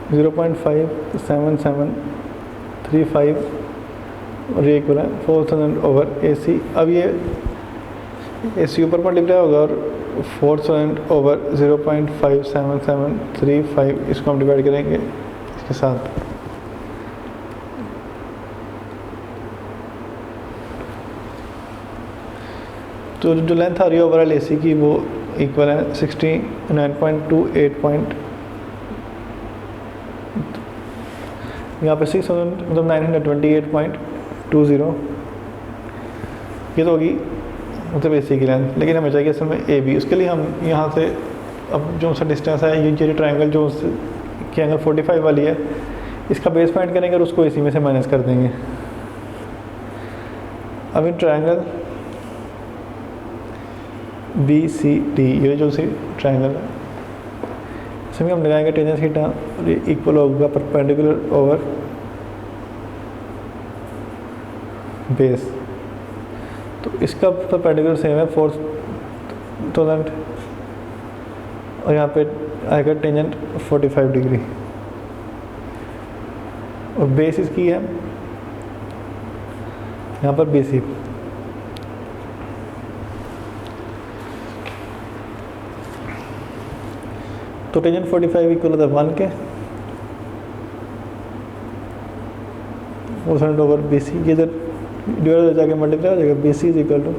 $0.57735 और ये इक्वल है 4000 ओवर ए सी। अब ये ए सी ऊपर मल्टीप्लाई होगा, और 4000 ओवर 0.57735 इसको हम डिवाइड करेंगे इसके साथ। तो जो लेंथ आ रही है ओवरऑल ए सी की वो इक्वल है 69.28 यहाँ पे 6000 मतलब 928.20, ये तो होगी मतलब ए सी की लेंथ। लेकिन हमें चाहिए इसमें ए बी, उसके लिए हम यहाँ से अब जो सा डिस्टेंस है ये ट्रायंगल जो की एंगल 45 वाली है, इसका बेस फाइंड करेंगे और उसको ए सी में से माइनस कर देंगे। अब in triangle B C D, ये जो सी ट्रायंगल है इसमें हम लगाएंगे टेंजेंट थीटा, और ये इक्वल होगा परपेंडिकुलर ओवर बेस। तो इसका परपेंडिकुलर सेम है 4000, और यहाँ पे आएगा टेंजेंट 45 डिग्री, और बेस इसकी है यहाँ पर बी सी। तो टेंजेंट 45 इक्वल होता है 1 के, 400 ओवर बी सी, ये इधर डिवाइड हो जाके मल्टीप्लाई हो जाएगा, B C is equal to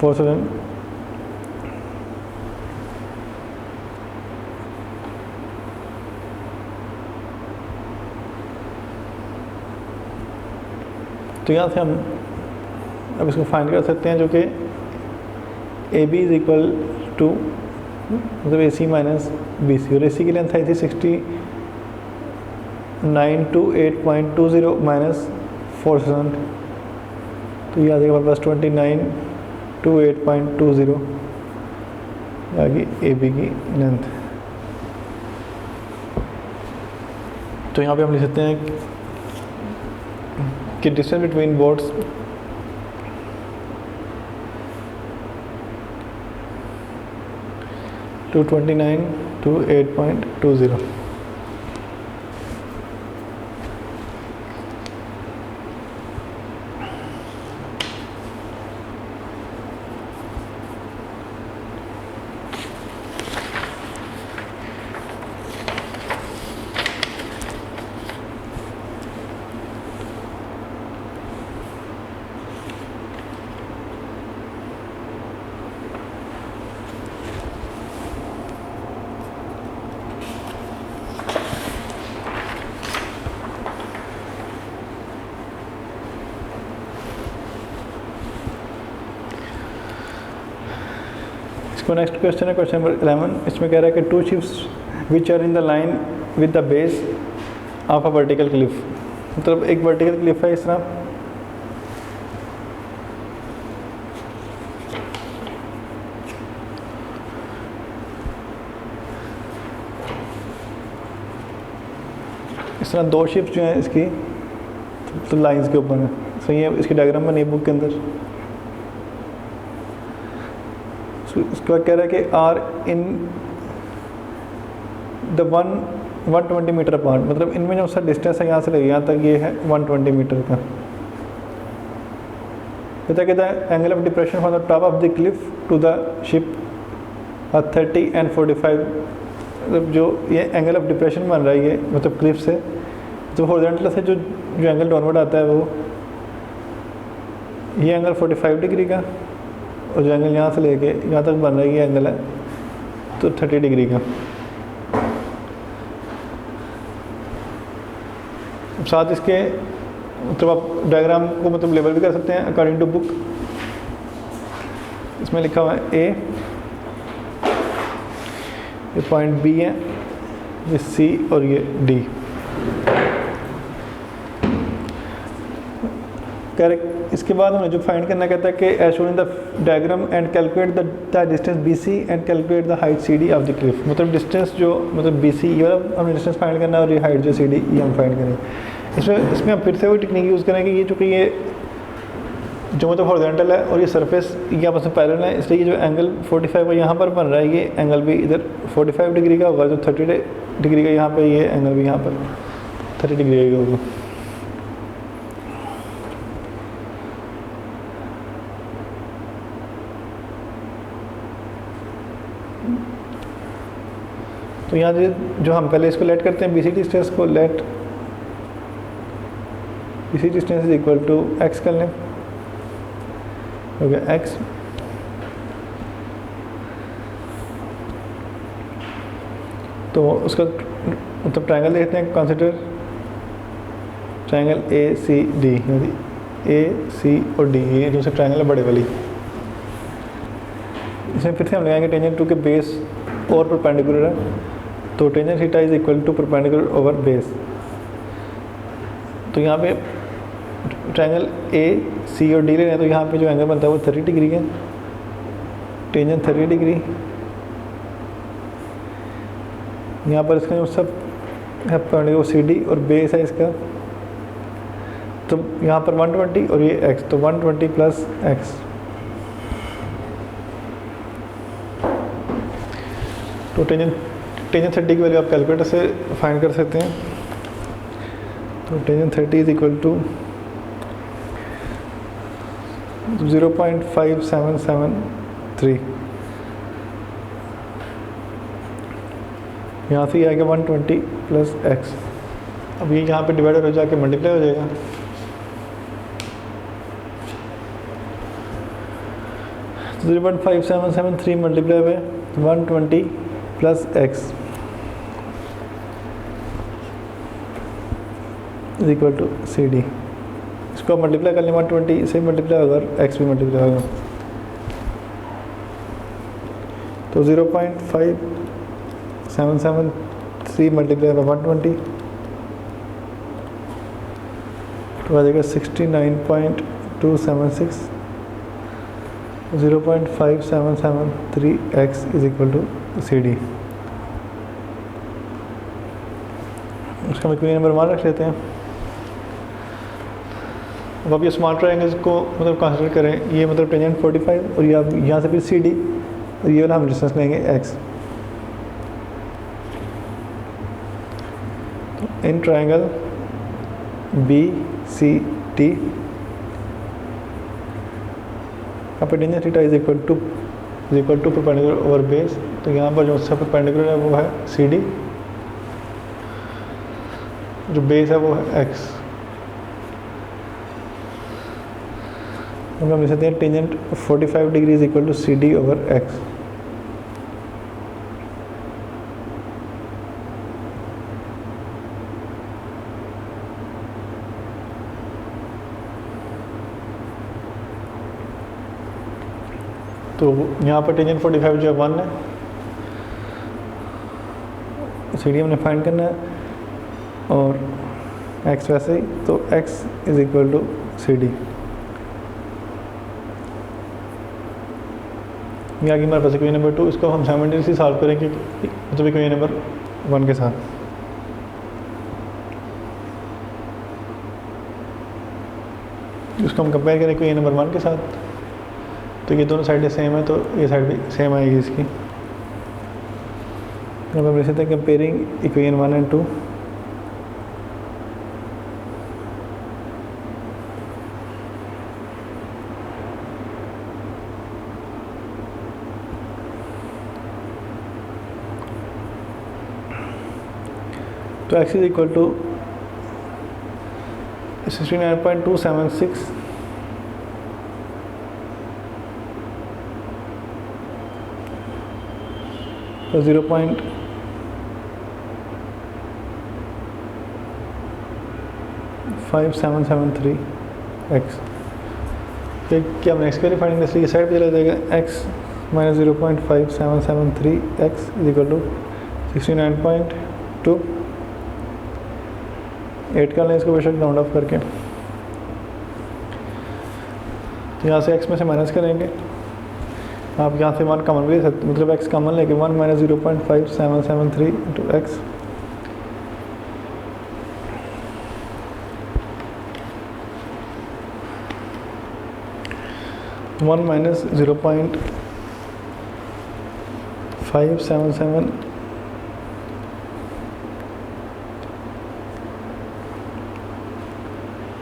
4000 तो यहाँ से हम अब इसको फाइंड कर सकते हैं, जो कि A B is equal to मतलब A C minus B C, और ए सी की लेंथ आई थी 6928.20 माइनस 4,000, तो ये आ जाएगा हमारे पास 2928.20 आ गई ए बी की लेंथ। तो यहाँ पे हम लिख सकते हैं कि distance between boards to 29 to 8.20। इसको नेक्स्ट क्वेश्चन है, क्वेश्चन नंबर 11। इसमें कह रहा है कि 2 ships which are in the line with the base of a vertical cliff, मतलब एक वर्टिकल क्लिफ है इस तरह, इस तरह 2 शिप्स जो हैं इसकी तो लाइंस के ऊपर है। सही है, इसकी डायग्राम बनी बुक के अंदर। इसके बाद कह रहा है कि are in the 120 metre apart, मतलब इनमें जो सा डिस्टेंस है यहाँ से लेके यहाँ तक ये है 120 मीटर का। कहता है angle of depression from the top of the cliff to the ship 30 and 45, मतलब जो ये एंगल ऑफ डिप्रेशन बन रहा है ये मतलब क्लिफ से जो हॉरिजॉन्टल से जो एंगल डाउनवर्ड आता है वो ये एंगल 45 डिग्री का, और जो एंगल यहाँ से लेके यहाँ तक बन रहा है ये एंगल है तो 30 डिग्री का। साथ इसके मतलब आप डायग्राम को मतलब लेबल भी कर सकते हैं अकॉर्डिंग टू बुक। इसमें लिखा हुआ है ए, ये पॉइंट बी है, ये सी और ये डी। करेक्ट। इसके बाद हमें जो फाइंड करना कहता है कि as shown in the diagram and calculate the distance B C and calculate the height C D of the cliff, मतलब डिस्टेंस जो मतलब बी सी ये हमने डिस्टेंस फाइंड करना है और ये हाइट जो सी डी ये हम फाइंड करें। इसमें हम फिर से वही टेक्निक यूज़ करेंगे, ये चूँकि ये जो मतलब हॉरिजॉन्टल है और ये सरफेस ये आपस में पैरेलल है, इसलिए ये जो एंगल 45 का यहाँ पर बन रहा है ये एंगल भी इधर 45 डिग्री का होगा, जो 30 डिग्री का यहाँ पे ये एंगल भी यहाँ पर 30 डिग्री का होगा। तो यहाँ जो हम पहले इसको लेट करते हैं बी सी डिस्टेंस को, let B C distance is equal to X कर लें, हो गया एक्स। तो उसका मतलब ट्रायंगल देखते हैं, consider triangle A C D, A C और डी ये जो से ट्रायंगल है बड़े वाली। इसमें फिर से हम लगाएंगे टेंजेंट टू के बेस और परपेंडिकुलर है, तो tangent theta is equal to perpendicular over base. तो यहाँ पे ट्रायंगल ए सी और डी ले रहे हैं, तो यहाँ पे जो एंगल बनता है वो 30 डिग्री है, टेंजेंट 30 डिग्री। यहाँ पर इसका जो सब है वो सी डी और बेस है इसका, तो यहाँ पर 120 और ये एक्स, तो 120 प्लस एक्स। तो टेंजेंट 30 की वैल्यू आप कैलकुलेटर से फाइंड कर सकते हैं। तो टेंजेंट 30 इज इक्वल टू 0.5773, यहाँ से आएगा 120 प्लस एक्स। अब ये यहाँ पे डिवाइडर हो जाके मल्टीप्लाई हो जाएगा, तो 0.5773 multiply by 120 plus X is equal to C D. इसको मल्टीप्लाई कर लें 120 से मल्टीप्लाई अगर एक्स भी मल्टीप्लाई होगा तो 0.5773 मल्टीप्लाई बाई 120 तो आ जाएगा 69.276 0.5773 x is equal to C D. उसका हम इक्वेशन नंबर 1 रख लेते हैं। अब आप ये स्मॉल ट्रायंगल्स को मतलब कंसिडर करें, ये मतलब टेंजेंट 45 और ये आप यहाँ से फिर सी डी और ये वाला हम डिस्टेंस लेंगे x। तो in triangle B C T पे tangent theta is equal to perpendicular over base. तो यहाँ पर जो उससे परपेंडिकुलर है वो है सी डी, जो बेस है वो है x। हम लिख सकते हैं tangent 45 degree is equal to C D over x। तो यहाँ पर टेंजेंट 45 जो है 1 है, सी डी हमने फाइंड करना है और x वैसे ही, तो x is equal to C D. ये आगे हमारे पास इक्वेशन नंबर 2, इसको हम साइमल्टेनियसली सॉल्व करेंगे मतलब इक्वेशन नंबर 1 के साथ। इसको हम कंपेयर करें इक्वेशन नंबर 1 के साथ, तो ये दोनों साइडें सेम है तो ये साइड भी सेम आएगी इसकी। अब हम लिख सकते हैं कंपेयरिंग इक्वेशन 1 एंड 2। तो x इज इक्वल टू 69.276 तो 0.5773 x। फिर क्या हम नेक्स्ट वेरी फाइंडिंग इसलिए साइड पे चला जाएगा x minus 0.5773 x is equal to 69.2 8 कर लें इसको बेशक राउंड ऑफ करके। तो यहाँ से x में से माइनस करेंगे, आप यहाँ से 1 कॉमन भी ले सकते, मतलब x कॉमन लेके 1 minus 0.5773 into X. One minus 0.577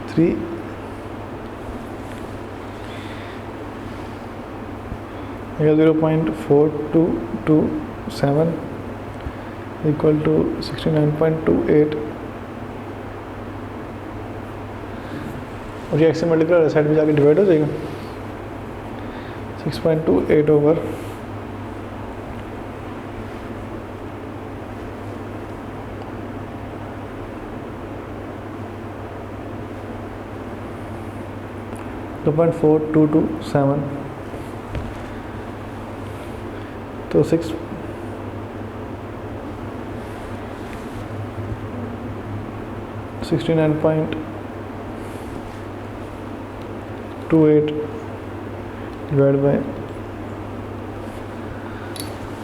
3 0.4227 equal to 69.28 और ये एक्स से मल्टीप्लाई साइड में जाके डिवाइड हो जाएगा 6.28 ओवर 2.4227 तो 69.28 डिवाइड बाय,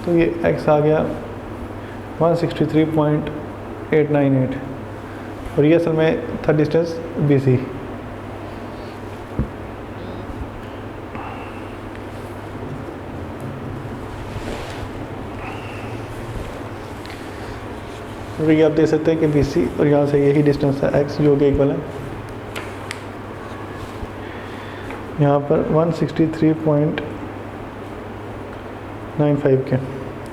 तो ये x आ गया 163.898 और ये असल में था डिस्टेंस BC। तो ये आप देख सकते हैं कि BC और यहाँ से यही डिस्टेंस है x जो कि इक्वल है यहाँ पर 163.95 के।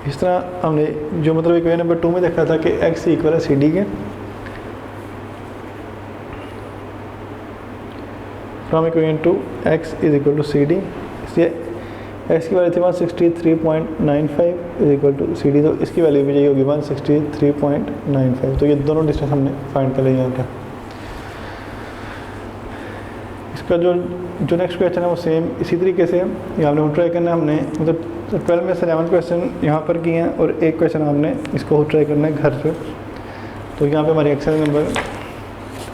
इस तरह हमने जो मतलब इक्वेशन नंबर 2 में देखा था कि x इक्वल है CD के, from equation 2 x is equal to CD, इसलिए x की वैल्यू थी 163.95 इज इक्वल टू CD, तो इसकी वैल्यू भी होगी 163.95। तो ये दोनों डिस्टेंस हमने फाइंड कर लिया यहाँ पर। उसका जो नेक्स्ट क्वेश्चन है वो सेम इसी तरीके से है। ये आपने ट्राई करना है। हमने मतलब 12 में से 11 क्वेश्चन यहाँ पर किए हैं और एक क्वेश्चन आपने इसको ट्राई करना है घर पे। तो यहाँ पे हमारी एक्सेल नंबर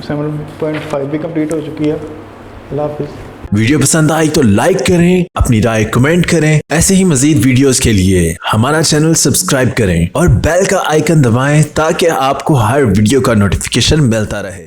7.5 भी कंप्लीट हो चुकी है। अल्लाह हाफिज़। वीडियो पसंद आई तो लाइक करें, अपनी राय कमेंट करें। ऐसे ही मजीद वीडियोस के लिए हमारा चैनल सब्सक्राइब करें और बेल का आइकन दबाएं ताकि आपको हर वीडियो का नोटिफिकेशन मिलता रहे।